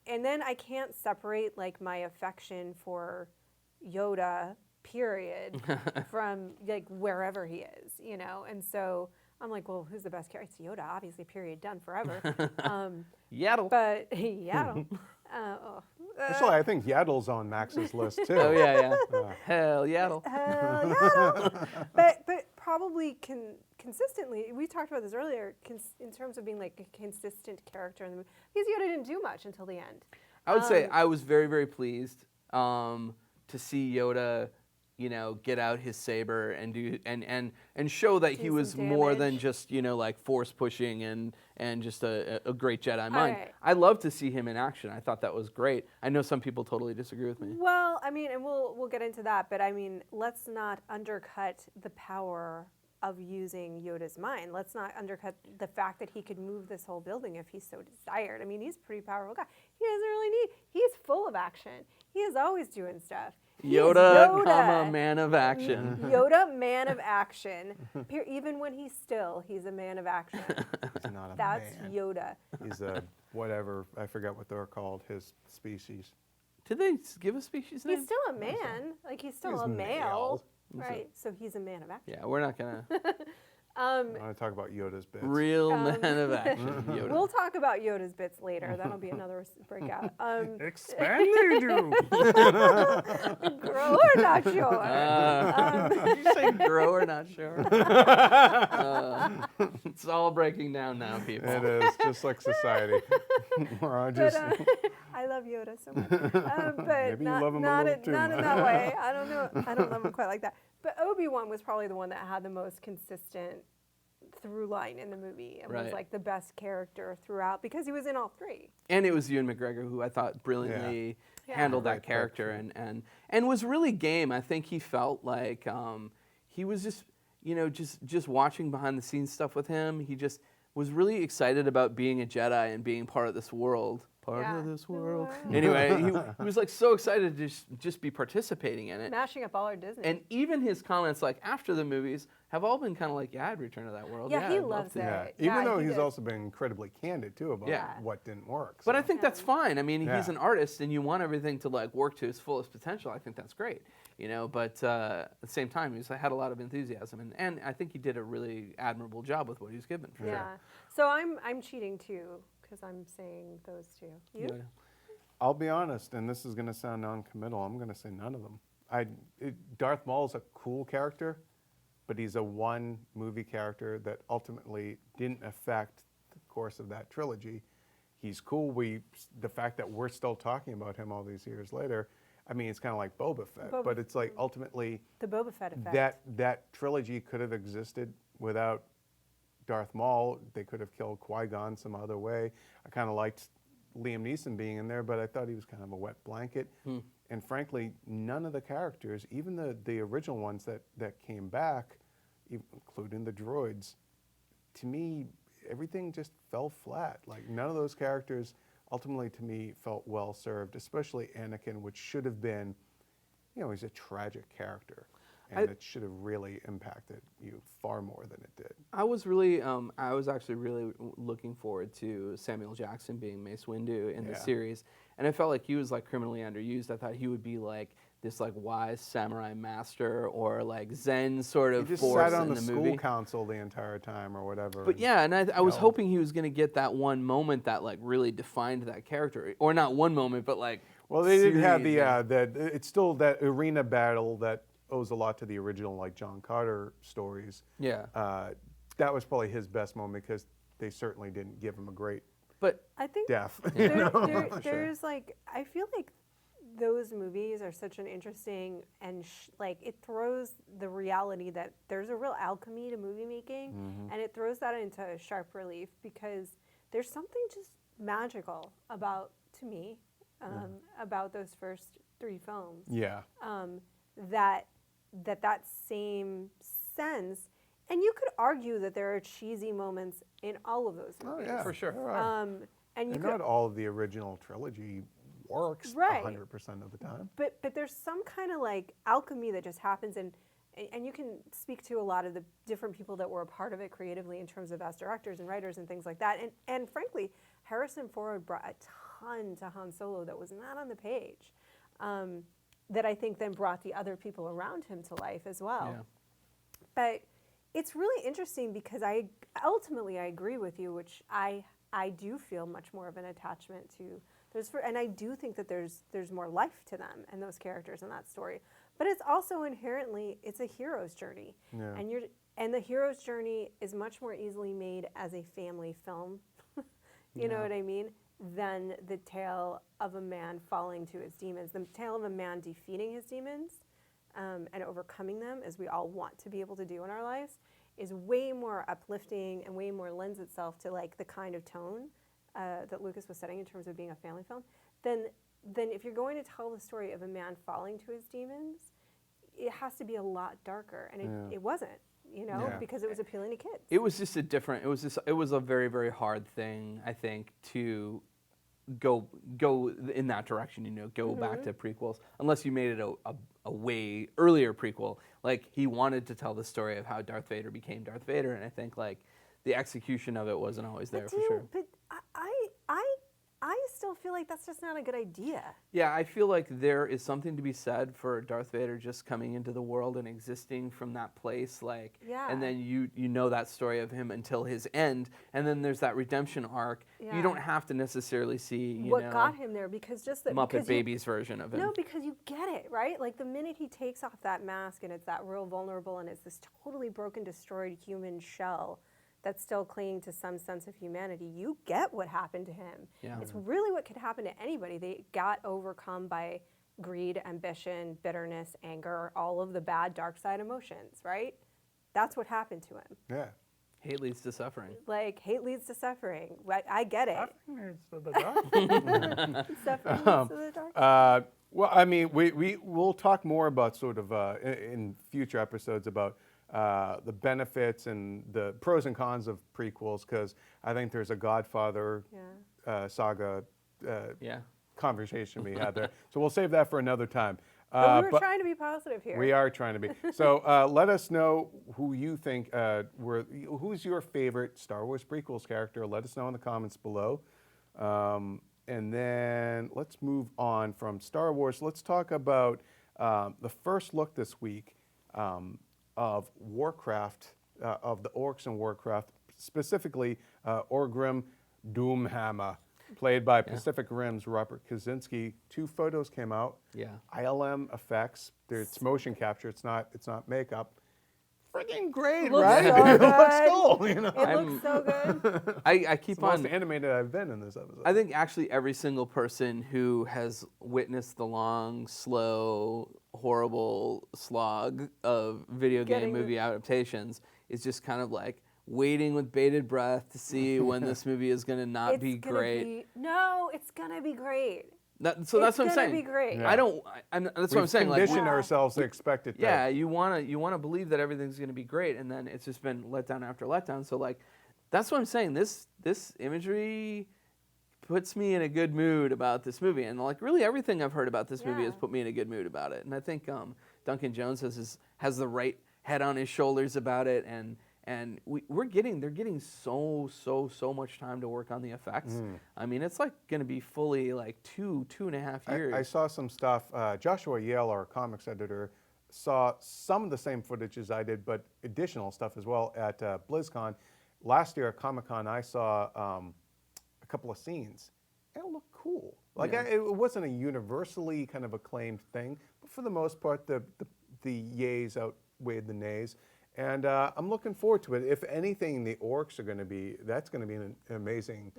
and then I can't separate like my affection for Yoda, period, from like wherever he is, and so I'm like, well, who's the best character? It's Yoda, obviously, period, done forever. Yaddle. But Yaddle. Actually, I think Yaddle's on Max's list too. Oh yeah. Hell Yaddle. Hell Yaddle. but probably consistently, we talked about this earlier, in terms of being like a consistent character in the movie, because Yoda didn't do much until the end. I would say I was very, very pleased to see Yoda, get out his saber and do and show that he was more than just like force pushing and just a great Jedi mind. Right. I love to see him in action. I thought that was great. I know some people totally disagree with me. Well, I mean, and we'll get into that, but I mean, let's not undercut the power of using Yoda's mind. Let's not undercut the fact that he could move this whole building if he so desired. I mean, he's a pretty powerful guy. He doesn't really need. He's full of action. He is always doing stuff. Yoda, comma, man of action. Yoda, man of action. Even when he's still, he's a man of action. He's not a That's man. Yoda. He's a whatever. I forget what they're called. His species. Did they give a species name? He's still a man. Like, he's still a male. Right, so he's a man of action. Yeah, we're not going to. I want to talk about Yoda's bits. Real man of action, Yoda. We'll talk about Yoda's bits later. That'll be another breakout. Expand they do. Grow or not sure? Did you say grow or not sure? It's all breaking down now, people. It is, just like society. I love Yoda so much. But Maybe you love him a little too not much. in that way. I don't know. I don't love him quite like that. But Obi-Wan was probably the one that had the most consistent through line in the movie and was like the best character throughout because he was in all three. And it was Ewan McGregor who I thought brilliantly handled that character and was really game. I think he felt like he was just, just watching behind the scenes stuff with him. He just was really excited about being a Jedi and being part of this world. Part of this world. Anyway, he was like so excited to just be participating in it. Mashing up all our Disney. And even his comments like after the movies have all been kind of like, I'd return to that world. Yeah, he I'd loves love to. it. Even though he he's did. also been incredibly candid too about what didn't work. But I think that's fine. I mean, he's Yeah. an artist and you want everything to like work to its fullest potential. I think that's great. But at the same time, he's had a lot of enthusiasm and I think he did a really admirable job with what he was given. For sure. So I'm cheating too because I'm saying those two. You? Yeah. I'll be honest, and this is going to sound non-committal. I'm going to say none of them. Darth Maul's a cool character, but he's a one movie character that ultimately didn't affect the course of that trilogy. He's cool. The fact that we're still talking about him all these years later, I mean, it's kind of like Boba Fett, but it's like ultimately the Boba Fett effect. That trilogy could have existed without Darth Maul. They could have killed Qui-Gon some other way. I kind of liked Liam Neeson being in there, but I thought he was kind of a wet blanket. And frankly, none of the characters, even the original ones that came back, including the droids, to me, everything just fell flat. Like none of those characters ultimately to me felt well served, especially Anakin, which should have been, he's a tragic character. And it should have really impacted you far more than it did. I was actually really looking forward to Samuel Jackson being Mace Windu in the series, and I felt like he was like criminally underused. I thought he would be like this like wise samurai master or like Zen sort of he just force sat on in the the school movie. council the entire time or whatever. But yeah, and I was hoping he was going to get that one moment that like really defined that character, or not one moment, but like. Well, they did have it's still that arena battle that owes a lot to the original like John Carter stories. Yeah. That was probably his best moment because they certainly didn't give him a great But I think death. there's like I feel like those movies are such an interesting and like it throws the reality that there's a real alchemy to movie making, and it throws that into sharp relief because there's something just magical about, to me, about those first 3 films. Yeah. That same sense, and you could argue that there are cheesy moments in all of those movies. Oh yeah, for sure. There are. And not all of the original trilogy works Right. 100% of the time. But there's some kind of like alchemy that just happens, and you can speak to a lot of the different people that were a part of it creatively in terms of as directors and writers and things like that. And frankly, Harrison Ford brought a ton to Han Solo that was not on the page, that I think then brought the other people around him to life as well. Yeah. But it's really interesting because I agree with you, which I do feel much more of an attachment to those, and I do think that there's more life to them and those characters in that story. But it's also inherently, it's a hero's journey, and the hero's journey is much more easily made as a family film. You know what I mean? Than the tale of a man falling to his demons. The tale of a man defeating his demons and overcoming them, as we all want to be able to do in our lives, is way more uplifting and way more lends itself to like the kind of tone that Lucas was setting in terms of being a family film than if you're going to tell the story of a man falling to his demons, it has to be a lot darker, and it wasn't, because it was appealing to kids. It was just it was a very, very hard thing, I think, to go in that direction, go back to prequels, unless you made it a way earlier prequel. Like, he wanted to tell the story of how Darth Vader became Darth Vader, and I think, like, the execution of it wasn't always there for sure. But I still feel like that's just not a good idea. Yeah, I feel like there is something to be said for Darth Vader just coming into the world and existing from that place, like, and then you know that story of him until his end, and then there's that redemption arc. Yeah. You don't have to necessarily see, what got him there, because just the Muppet Babies version of him. No, because you get it, right? Like the minute he takes off that mask and it's that real vulnerable and it's this totally broken, destroyed human shell that's still clinging to some sense of humanity, you get what happened to him. Yeah. It's really what could happen to anybody. They got overcome by greed, ambition, bitterness, anger, all of the bad dark side emotions, right? That's what happened to him. Yeah. Hate leads to suffering. Like, hate leads to suffering. I get it. Suffering leads to the dark. Suffering leads to the dark. Well, I mean, we'll talk more about sort of in future episodes about the benefits and the pros and cons of prequels, because I think there's a Godfather saga conversation we had there. So we'll save that for another time. But we were trying to be positive here. We are trying to be. So let us know who you think who's your favorite Star Wars prequels character. Let us know in the comments below. And then let's move on from Star Wars. Let's talk about the first look this week of Warcraft, of the orcs in Warcraft, specifically Orgrim Doomhammer, played by Pacific Rim's Robert Kaczynski. 2 photos came out. Yeah. ILM effects. It's motion capture. It's not makeup. Freaking great, right? So It looks cool. It looks so good. I keep it's the most animated I've been in this episode. I think actually every single person who has witnessed the long, slow, horrible slog of video game movie adaptations is just kind of like waiting with bated breath to see when this movie is going to not be great. No, it's going to be great. That's what I'm saying. It's going to be great. Yeah. That's what I'm saying. We've conditioned ourselves to expect it. Yeah, you want to believe that everything's going to be great, and then it's just been letdown after letdown. So like, that's what I'm saying. This imagery puts me in a good mood about this movie, and like really everything I've heard about this movie has put me in a good mood about it. And I think Duncan Jones has the right head on his shoulders about it, and they're getting so much time to work on the effects. I mean, it's like going to be fully like 2.5 years. I saw some stuff. Joshua Yale, our comics editor, saw some of the same footage as I did, but additional stuff as well at BlizzCon. Last year at Comic-Con, I saw a couple of scenes. It looked cool. Like it wasn't a universally kind of acclaimed thing, but for the most part, the yays outweighed the nays. And I'm looking forward to it. If anything, the orcs are going to be, that's going to be an amazing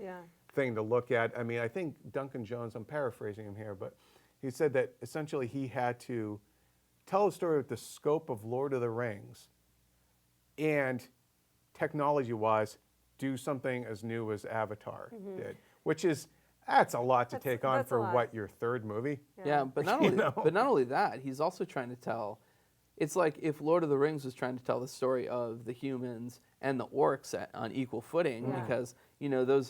thing to look at. I mean, I think Duncan Jones, I'm paraphrasing him here, but he said that essentially he had to tell a story with the scope of Lord of the Rings and technology-wise do something as new as Avatar did, which is, that's a lot to take on for what, your third movie? Yeah, but not only that, he's also trying to tell, it's like if Lord of the Rings was trying to tell the story of the humans and the orcs on equal footing, because, you know,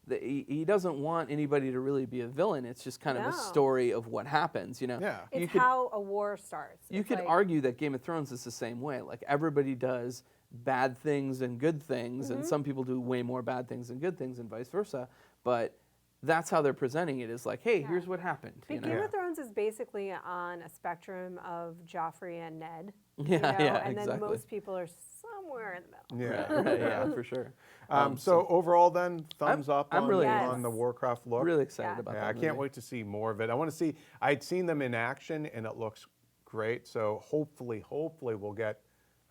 he doesn't want anybody to really be a villain. It's just kind of a story of what happens, you know. Yeah. It's how a war starts. You could argue that Game of Thrones is the same way. Like, everybody does bad things and good things, and some people do way more bad things than good things and vice versa. But that's how they're presenting it, is like, hey, here's what happened. But Game of Thrones is basically on a spectrum of Joffrey and Ned. Yeah, and exactly. then most people are somewhere in the middle. Yeah. Right, yeah, for sure. So overall then, thumbs up I'm really on the Warcraft look? Really excited about that I movie. can't wait to see more of it. I want to see, I'd seen them in action and it looks great. So hopefully we'll get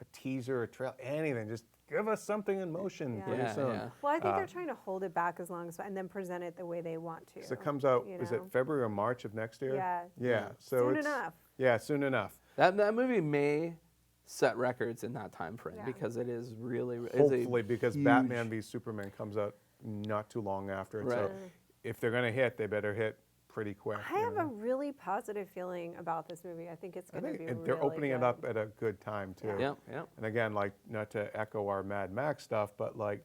a teaser, a trailer, anything. Just give us something in motion pretty soon. Yeah. Well, I think they're trying to hold it back as long as, and then present it the way they want to. So it comes out, is it February or March of next year? Yeah. Yeah. So Soon enough. Yeah, soon enough. That movie may set records in that time frame because it is really Hopefully, because Batman v Superman comes out not too long after it. So if they're going to hit, they better hit pretty quick. I have a really positive feeling about this movie. I think it's going to be really they're opening good. it up at a good time too. Yeah. And again, like, not to echo our Mad Max stuff, but like,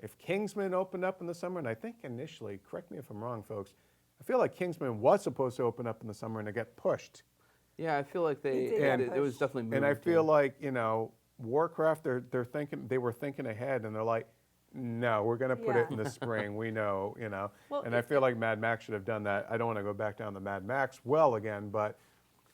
if Kingsman opened up in the summer, and I think initially, correct me if I'm wrong, folks, I feel like Kingsman was supposed to open up in the summer and it got pushed. Yeah, I feel like it was definitely moved. And I feel like, you know, Warcraft, they were thinking ahead, and they're like, no, we're going to put it in the spring. We know, you know. Well, and I feel like Mad Max should have done that. I don't want to go back down the Mad Max well again, but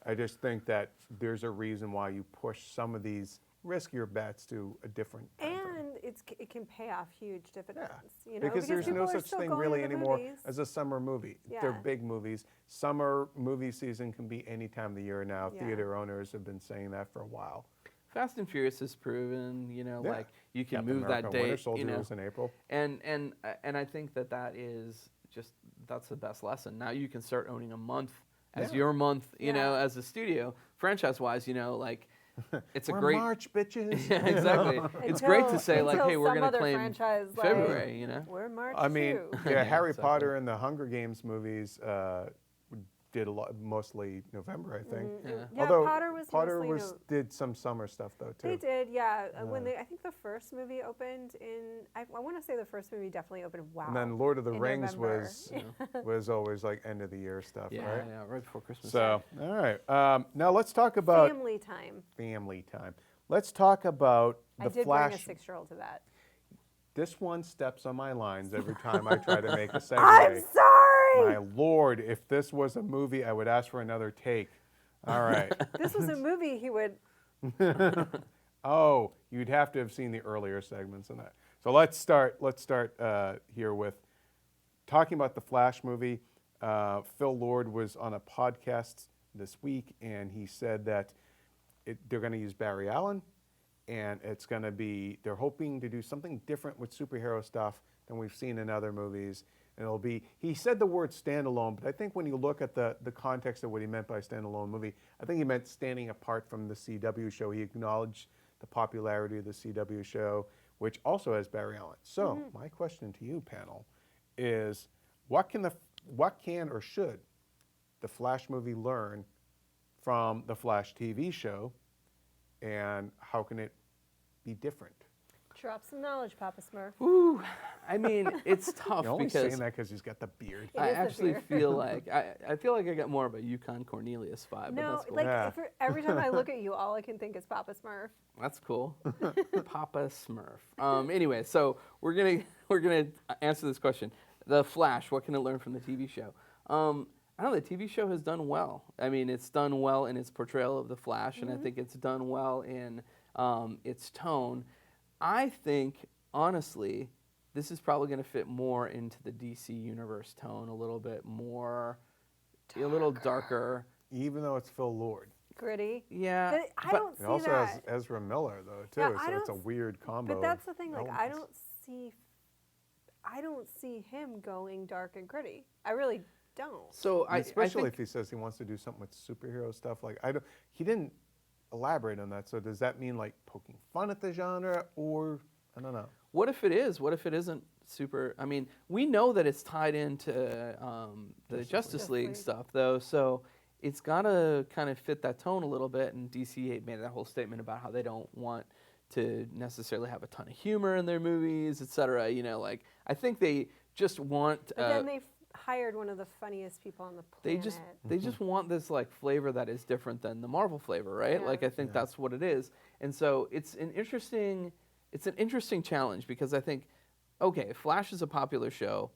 I just think that there's a reason why you push some of these riskier bets to a different time frame. And it can pay off huge dividends. Yeah. You know, because there's people no are such still thing going really to the anymore movies. as a summer movie. Yeah. They're big movies. Summer movie season can be any time of the year now. Yeah. Theater owners have been saying that for a while. Fast and Furious has proven, you know, like you can Captain move America, that date. Winter Soldier you know, was in April. and I think that is just, that's the best lesson. Now you can start owning a month as your month, you know, as a studio, franchise-wise, you know, like. It's a great March, bitches. Yeah, exactly. It's great to say, like, hey, we're going to claim franchise, February, you know. We're March I mean, too. yeah, Harry exactly. Potter and the Hunger Games movies did a lot, mostly November, I think. Yeah, Although Potter was mostly did some summer stuff though too. They did, yeah. When I think the first movie opened in, I want to say the first movie definitely opened. Wow. And then Lord of the in Rings November. was always like end of the year stuff, Yeah, right? yeah, right before Christmas. So, all right. Now let's talk about Family time. family time. Let's talk about the I did Flash. bring a 6-year-old to that. This one steps on my lines every time I try to make a segue. I'm sorry. My Lord, if this was a movie, I would ask for another take. All right. This was a movie he would. Oh, you'd have to have seen the earlier segments in that. So let's start here with talking about the Flash movie. Phil Lord was on a podcast this week, and he said that they're going to use Barry Allen, and it's going to be, they're hoping to do something different with superhero stuff than we've seen in other movies. And it'll be, he said the word standalone, but I think when you look at the context of what he meant by standalone movie, I think he meant standing apart from the CW show. He acknowledged the popularity of the CW show, which also has Barry Allen. So my question to you, panel, is what can or should the Flash movie learn from the Flash TV show, and how can it be different? Drop some knowledge, Papa Smurf. Ooh, I mean, it's tough You're only because saying that because he's got the beard. I is the actually beard. feel like I feel like I got more of a Yukon Cornelius vibe. but No, that's cool. like Yeah. every time I look at you, all I can think is Papa Smurf. That's cool. Papa Smurf. Anyway, so we're gonna answer this question. The Flash, what can it learn from the TV show? I don't know, the TV show has done well. I mean, it's done well in its portrayal of the Flash, and I think it's done well in its tone. I think, honestly, this is probably going to fit more into the DC Universe tone, a little bit more, a little darker. Even though it's Phil Lord. Gritty. Yeah. But I don't see It also that. has Ezra Miller, though, too, Yeah, I so it's a don't weird combo. But that's the thing, like, I elements. don't see him going dark and gritty. I really don't. So especially I if he says he wants to do something with superhero stuff. Like he didn't elaborate on that. So does that mean like poking fun at the genre, or I don't know? What if it is? What if it isn't super? I mean, we know that it's tied into the Justice League stuff, though, so it's got to kind of fit that tone a little bit. And DC made that whole statement about how they don't want to necessarily have a ton of humor in their movies, etc. You know, like I think they just want. But then they hired one of the funniest people on the planet. They just want this like flavor that is different than the Marvel flavor, right? Yeah. Like I think that's what it is. And so it's an interesting challenge because I think, okay, Flash is a popular show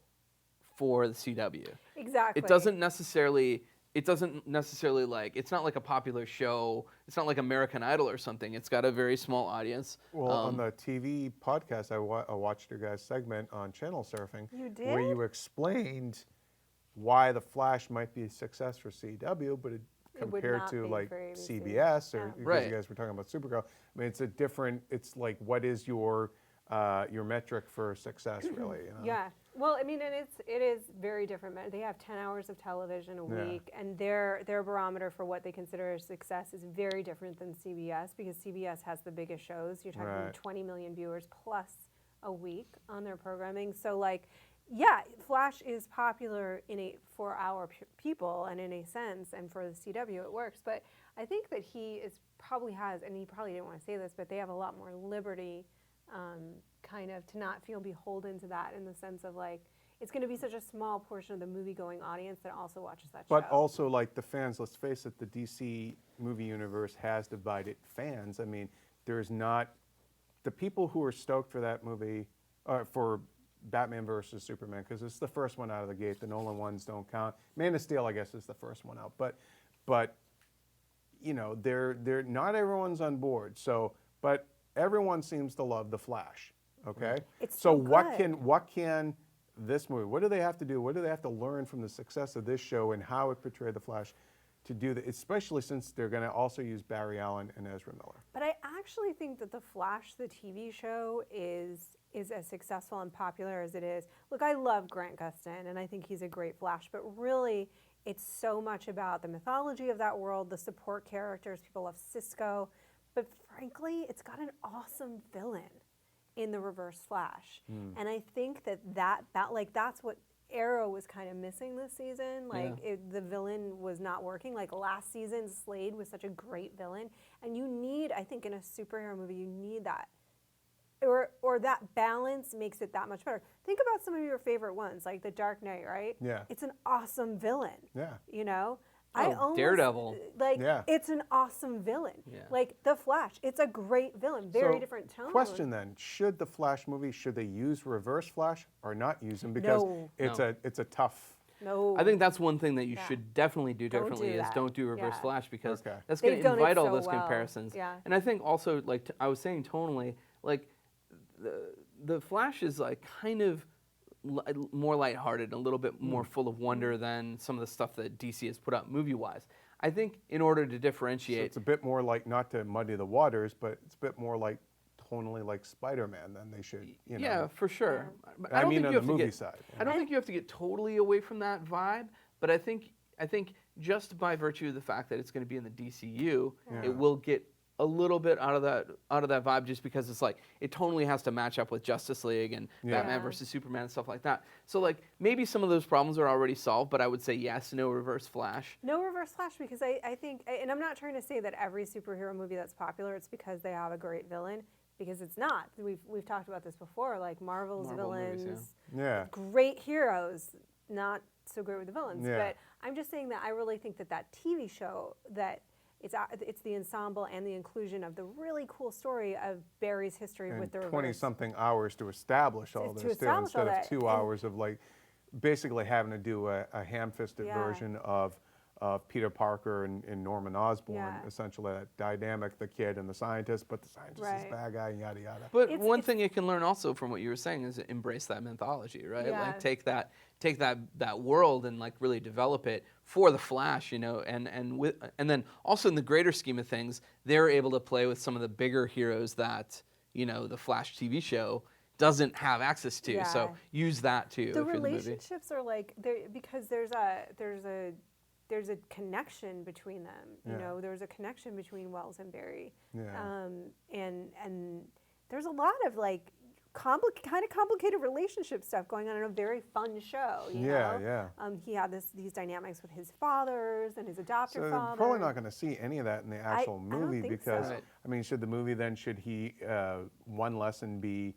for the CW. Exactly. It doesn't necessarily like, it's not like a popular show. It's not like American Idol or something. It's got a very small audience. Well, on the TV podcast, I watched your guys' segment on channel surfing. You did? Where you explained why the Flash might be a success for CW, but compared to like CBS or because you guys were talking about Supergirl. I mean, it's like, what is your metric for success, really? You know? Yeah. Well, I mean, and it is very different. They have 10 hours of television a week, and their barometer for what they consider a success is very different than CBS because CBS has the biggest shows. You're talking 20 million viewers plus a week on their programming. So, like, yeah, Flash is popular for our people and in a sense, and for the CW it works. But I think that he probably has, and he probably didn't want to say this, but they have a lot more liberty kind of to not feel beholden to that in the sense of like, it's going to be such a small portion of the movie-going audience that also watches that show. But also, like the fans, let's face it, the DC movie universe has divided fans. I mean, there's not the people who are stoked for that movie, for Batman versus Superman, because it's the first one out of the gate. The Nolan ones don't count. Man of Steel, I guess, is the first one out. But you know, they're not everyone's on board. So, but everyone seems to love the Flash. Okay. It's so good. what can this movie? What do they have to do? What do they have to learn from the success of this show and how it portrayed the Flash? To do that, especially since they're going to also use Barry Allen and Ezra Miller. But I actually think that The Flash, the TV show, is as successful and popular as it is. Look, I love Grant Gustin, and I think he's a great Flash, but really, it's so much about the mythology of that world, the support characters. People love Cisco, but frankly, it's got an awesome villain in the Reverse Flash, and I think that's what Arrow was kind of missing this season. Like the villain was not working. Like last season, Slade was such a great villain, and you need, I think, in a superhero movie, you need that, or that balance makes it that much better. Think about some of your favorite ones, like The Dark Knight, right? Yeah, it's an awesome villain. Yeah, you know. Daredevil. Like, it's an awesome villain. Yeah. Like The Flash, it's a great villain. Very different tone. Question then: should the Flash movie, should they use Reverse Flash or not use him? Because it's a tough. No. I think that's one thing that you should definitely do differently don't do Reverse Flash because that's going to invite all those comparisons. Yeah. And I think also, like I was saying tonally, like the Flash is like kind of more lighthearted, a little bit more full of wonder than some of the stuff that DC has put out movie-wise. I think in order to differentiate... So it's a bit more like, not to muddy the waters, but it's a bit more like tonally like Spider-Man than they should, you know. Yeah, for sure. Yeah. I mean on the movie side. I don't think you have to get totally away from that vibe, but I think just by virtue of the fact that it's going to be in the DCU, it will get a little bit out of that vibe just because it's like it totally has to match up with Justice League and Batman versus Superman and stuff like that. So like maybe some of those problems are already solved, but I would say yes, no Reverse Flash. No Reverse Flash because I think, and I'm not trying to say that every superhero movie that's popular it's because they have a great villain, because it's not. We've talked about this before, like Marvel villains, movies, great heroes, not so great with the villains. But I'm just saying that I really think that TV show that it's the ensemble and the inclusion of the really cool story of Barry's history with the Reverse. 20-something hours to establish all this too, instead of 2 hours of like basically having to do a ham-fisted version of Peter Parker and Norman Osborn, essentially that dynamic, the kid and the scientist, but the scientist is the bad guy and yada yada. But one thing you can learn also from what you were saying is embrace that mythology, right? Like take that world and like really develop it for the Flash, you know, and then also in the greater scheme of things, they're able to play with some of the bigger heroes that, you know, the Flash TV show doesn't have access to. Yeah. So use that too. The if you're the movie. relationships are like because there's a connection between them. You know, there's a connection between Wells and Barry. Yeah. And there's a lot of like kind of complicated relationship stuff going on in a very fun show. You know? Yeah. He had these dynamics with his fathers and his adopted So father. they're probably not going to see any of that in the actual I don't movie think because, so. Right. I mean, should he, one lesson be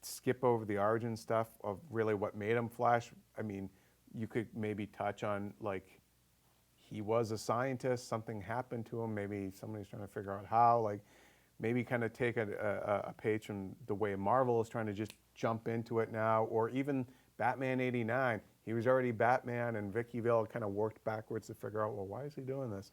skip over the origin stuff of really what made him Flash? I mean, you could maybe touch on like he was a scientist, something happened to him, maybe somebody's trying to figure out how, like maybe kind of take a page from the way Marvel is trying to just jump into it now, or even Batman '89. He was already Batman, and Vicky Vale kind of worked backwards to figure out, well, why is he doing this?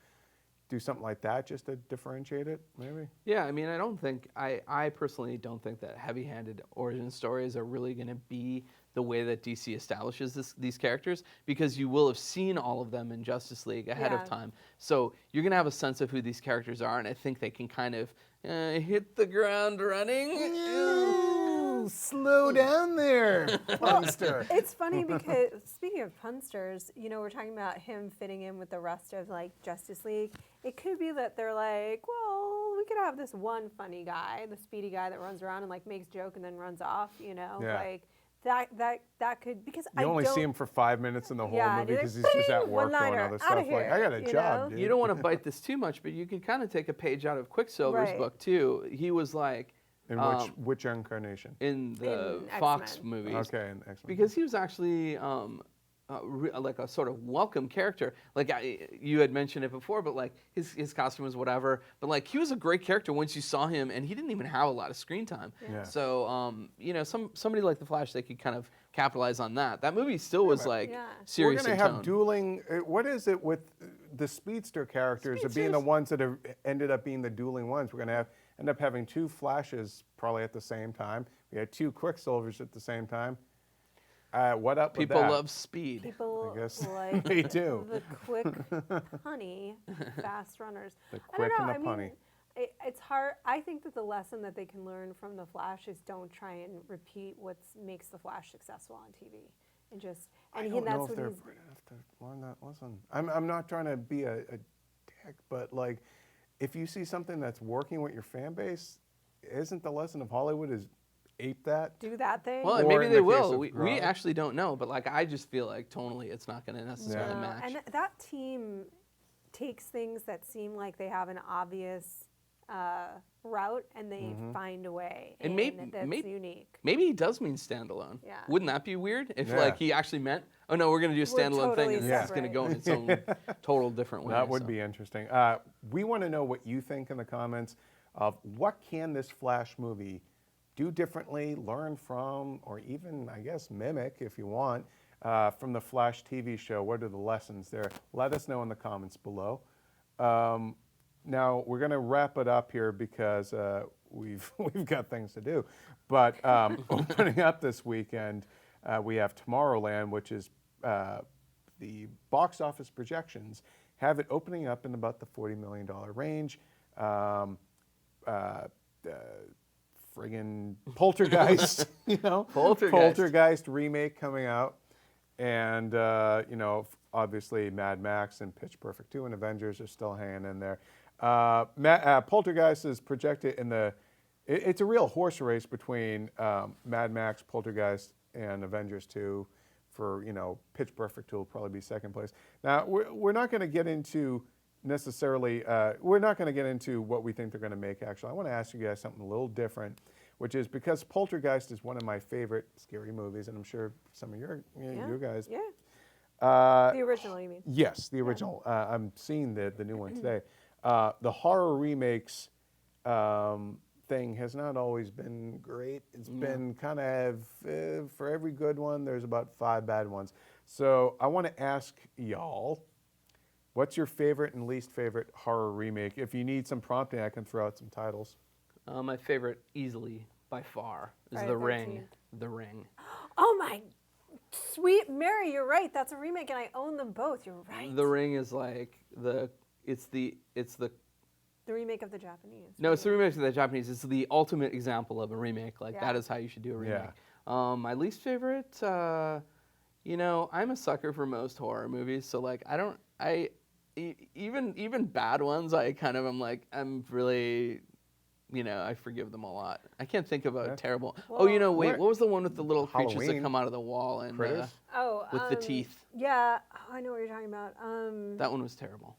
Do something like that just to differentiate it, maybe? Yeah, I mean, I personally don't think that heavy-handed origin stories are really going to be the way that DC establishes these characters, because you will have seen all of them in Justice League ahead of time. So you're going to have a sense of who these characters are, and I think they can kind of hit the ground running. Ooh, slow down there, Punster. It's funny because speaking of punsters, you know, we're talking about him fitting in with the rest of like Justice League. It could be that they're like, well, we could have this one funny guy, the speedy guy that runs around and like makes joke and then runs off, you know, like that could, because You only see him for 5 minutes in the whole movie because he's just at work doing one-liner, other outta stuff. Like, here, I got a you job, know? dude. You don't want to bite this too much, but you can kind of take a page out of Quicksilver's Right. book too. He was like In which incarnation? in the In Fox X-Men. movies. Okay, in X-Men. Because he was actually like a sort of welcome character. Like you had mentioned it before, but like his costume was whatever. But like he was a great character once you saw him, and he didn't even have a lot of screen time. Yeah. So you know, somebody like the Flash, they could kind of capitalize on that. That movie still was like serious. We're in going to have tone. dueling. What is it with the speedster characters of being the ones that have ended up being the dueling ones? We're going to end up having two Flashes probably at the same time. We had two Quicksilvers at the same time. What up with People that? love speed. People I guess like they do. the quick, punny, fast runners. The I quick don't know. and the I punny. mean, it's hard. I think that the lesson that they can learn from the Flash is don't try and repeat what makes the Flash successful on TV, and just I don't know if they're bright enough to learn that lesson. I'm not trying to be a dick, but like, if you see something that's working with your fan base, isn't the lesson of Hollywood is ape that? do that thing. Well, Or maybe in they the case will. of We Roth. actually don't know, but like I just feel like tonally, it's not going to necessarily match. And that team takes things that seem like they have an obvious route, and they find a way, And that's unique. Maybe he does mean standalone. Yeah. Wouldn't that be weird if Yeah. like he actually meant, oh no, we're going to do a We're standalone totally thing, and it's going to separate. go in its own total different way. That would so. be interesting. We want to know what you think in the comments of what can this Flash movie do differently, learn from, or even, I guess, mimic if you want, from the Flash TV show. What are the lessons there? Let us know in the comments below. Now, we're going to wrap it up here because we've got things to do. But opening up this weekend, we have Tomorrowland, which is the box office projections have it opening up in about the $40 million range. Friggin' Poltergeist, you know, Poltergeist remake coming out, and you know, obviously Mad Max and Pitch Perfect 2 and Avengers are still hanging in there. Poltergeist is projected in the. It's a real horse race between Mad Max, Poltergeist, and Avengers 2. For, you know, Pitch Perfect 2 will probably be second place. Now we're not going to get into necessarily, we're not going to get into what we think they're going to make, actually. I want to ask you guys something a little different, which is because Poltergeist is one of my favorite scary movies, and I'm sure some of you guys. Yeah. The original, you mean? Yes, the original. I'm seeing the new one today. The horror remakes thing has not always been great. It's been kind of, for every good one, there's about 5 bad ones. So I want to ask y'all, what's your favorite and least favorite horror remake? If you need some prompting, I can throw out some titles. My favorite, easily by far, is Friday The the Ring. 13th. The Ring. Oh my sweet Mary, you're right. That's a remake, and I own them both. You're right. The Ring is like it's the The remake of the Japanese. No, it's the remake of the Japanese. It's the ultimate example of a remake. Like, that is how you should do a remake. Yeah. My least favorite, you know, I'm a sucker for most horror movies, so like even bad ones, I kind of am like, I'm really, you know, I forgive them a lot. I can't think of a terrible. Oh, you know, wait, what was the one with the little creatures that come out of the wall and with the teeth? Yeah, I know what you're talking about. That one was terrible.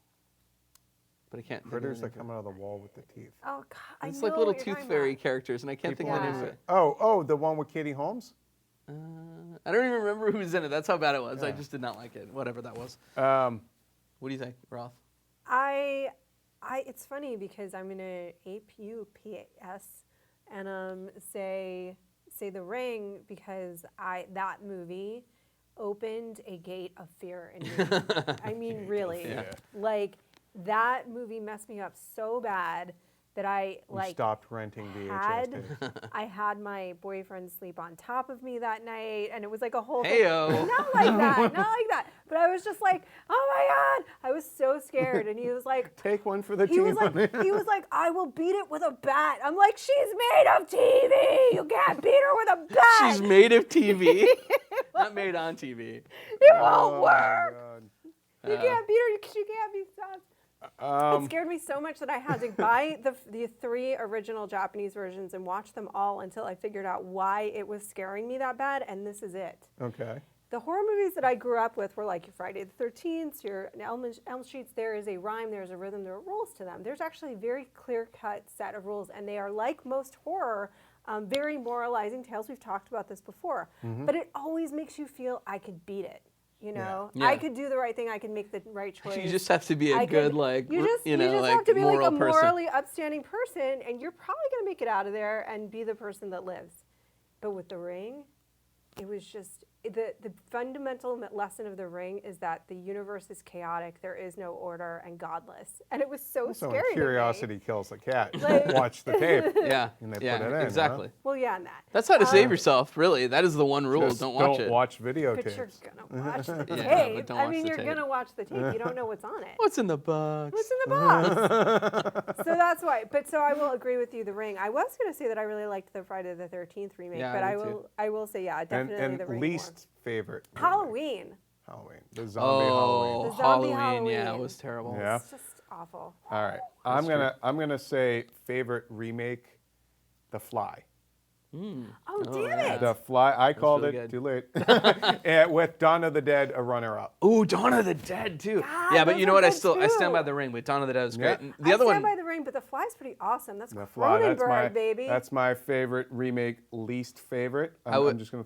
But I can't think Critters of that come out of the wall with the teeth. Oh God, it's like little tooth fairy characters, and I can't think of the name of it. Oh, the one with Katie Holmes? I don't even remember who was in it. That's how bad it was. I just did not like it. Whatever that was. What do you think, Roth? It's funny because I'm gonna ape you, PS, and say The Ring because that movie opened a gate of fear in me. I mean, really, like. That movie messed me up so bad that I stopped renting VHS tapes. I had my boyfriend sleep on top of me that night, and it was like a whole Heyo. thing. Not like that. But I was just like, oh my God! I was so scared, and he was like, take one for the team. He was like, I will beat it with a bat. I'm like, she's made of TV. You can't beat her with a bat. She's made of TV, not made on TV. It won't work. You can't beat her. She can't be stopped. It scared me so much that I had to buy the 3 original Japanese versions and watch them all until I figured out why it was scaring me that bad, and this is it. Okay. The horror movies that I grew up with were like your Friday the 13th, your Elm Streets. There is a rhyme, there's a rhythm, there are rules to them. There's actually a very clear-cut set of rules, and they are, like most horror, very moralizing tales. We've talked about this before. But it always makes you feel I could beat it. You know, I could do the right thing. I can make the right choice. You just have to be a good, like, you just like, have to be like a person. morally upstanding person, and you're probably going to make it out of there and be the person that lives. But with The Ring, it was just the fundamental lesson of The Ring is that the universe is chaotic, there is no order, and godless. And it was so also, scary. When curiosity kills the cat, Like, watch the tape. And they put it in. Exactly. Well, and that. That's how to save yourself, really. That is the one rule. Don't watch it. Don't watch videotapes. But you're going to watch the tape. But don't watch the you're tape. going to watch the tape. You don't know what's on it. What's in the box? What's in the box? So that's why. But so I will agree with you, The Ring. I was going to say that I really liked the Friday the 13th remake, but I will say, definitely and The Ring. Least favorite. Halloween. The zombie Halloween. The zombie Halloween. Yeah, it was terrible. Yeah. It's just awful. All right, I'm gonna say favorite remake, The Fly. Oh, damn it! The Fly. I called really it. good. Too late. With Dawn of the Dead, a runner-up. Ooh, Dawn of the Dead too. God, yeah, but those you know are what? I good stand by too. The Ring. But Dawn of the Dead was great. Yeah. And the other one. I stand by The Ring, but The Fly's pretty awesome. That's The Fly. Cronenberg, baby. That's my favorite remake. Least favorite. I'm just gonna.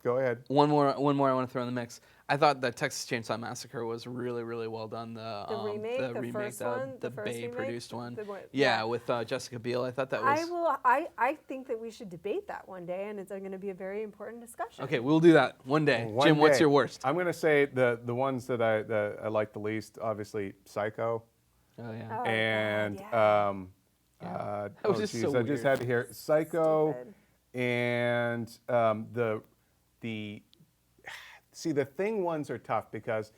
Go ahead. One more I want to throw in the mix. I thought that Texas Chainsaw Massacre was really, really well done. The remake, the first one, the the first remake? Bay-produced one. Yeah. With Jessica Biel. I thought that was. I think that we should debate that one day, and it's going to be a very important discussion. Okay, we'll do that one day. Jim, what's your worst? I'm gonna say the ones that I like the least. Obviously, Psycho. Oh yeah. And God, That was just so I just weird. had to hear Psycho, Stupid. and the see the Thing ones are tough because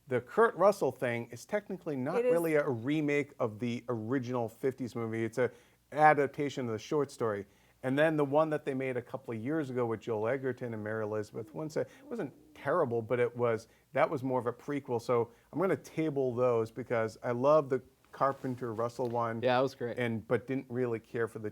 the Kurt Russell Thing is technically not really a remake of the original 50s movie. It's a adaptation of the short story. And then the one that they made a couple of years ago with Joel Edgerton and Mary Elizabeth Winstead wasn't terrible, but that was more of a prequel. So I'm going to table those because I love the Carpenter Russell one. Yeah, that was great. But didn't really care for the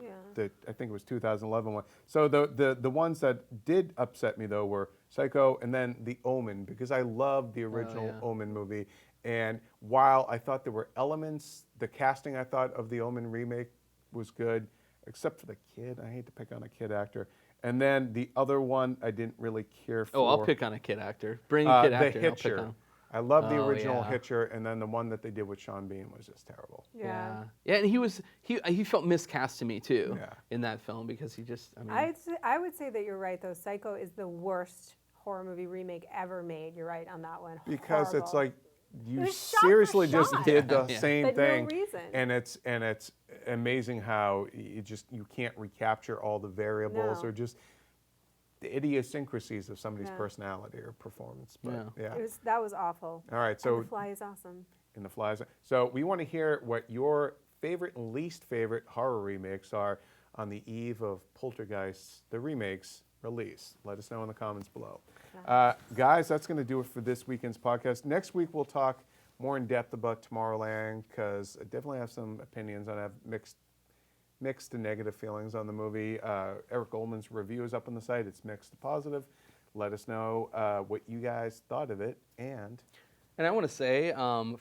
I think it was 2011 one. So the ones that did upset me though were Psycho and then The Omen because I loved the original Omen movie. And while I thought there were elements, the casting I thought of the Omen remake was good, except for the kid. I hate to pick on a kid actor. And then the other one I didn't really care for. Oh, I'll pick on a kid actor. Bring a kid actor. The And I'll pick Hitcher. on him. I love the original yeah. Hitcher, and then the one that they did with Sean Bean was just terrible. Yeah. And he felt miscast to me too Yeah. in that film because he just I mean I would say that you're right, though. Psycho is the worst horror movie remake ever made. You're right on that one. Because it's Horrible. like you was shot for seriously just shot. did the Yeah. same But no thing, reason. and it's amazing how you can't recapture all the variables No. or just the idiosyncrasies of somebody's personality or performance. But yeah. That was awful. All right, And so The Fly is awesome. in The Flies. So we want to hear what your favorite and least favorite horror remakes are on the eve of Poltergeist, the remakes release. Let us know in the comments below. Guys, that's going to do it for this weekend's podcast. Next week, we'll talk more in depth about Tomorrowland, because I definitely have some opinions. I have mixed to negative feelings on the movie. Eric Goldman's review is up on the site. It's mixed to positive. Let us know what you guys thought of it. And I want to say,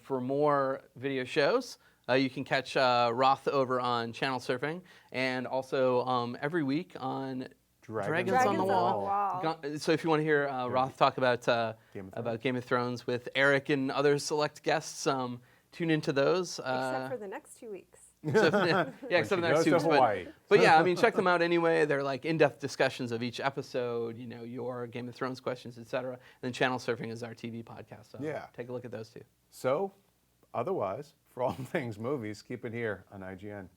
for more video shows, you can catch Roth over on Channel Surfing, and also every week on Dragons on the Wall. So if you want to hear Roth talk about Game of Thrones with Eric and other select guests, tune into those. Except for the next 2 weeks. Except for the next 2 weeks. But yeah, I mean, check them out anyway. They're like in-depth discussions of each episode, you know, your Game of Thrones questions, etc. And then Channel Surfing is our TV podcast. So take a look at those too. So, otherwise, for all things movies, keep it here on IGN.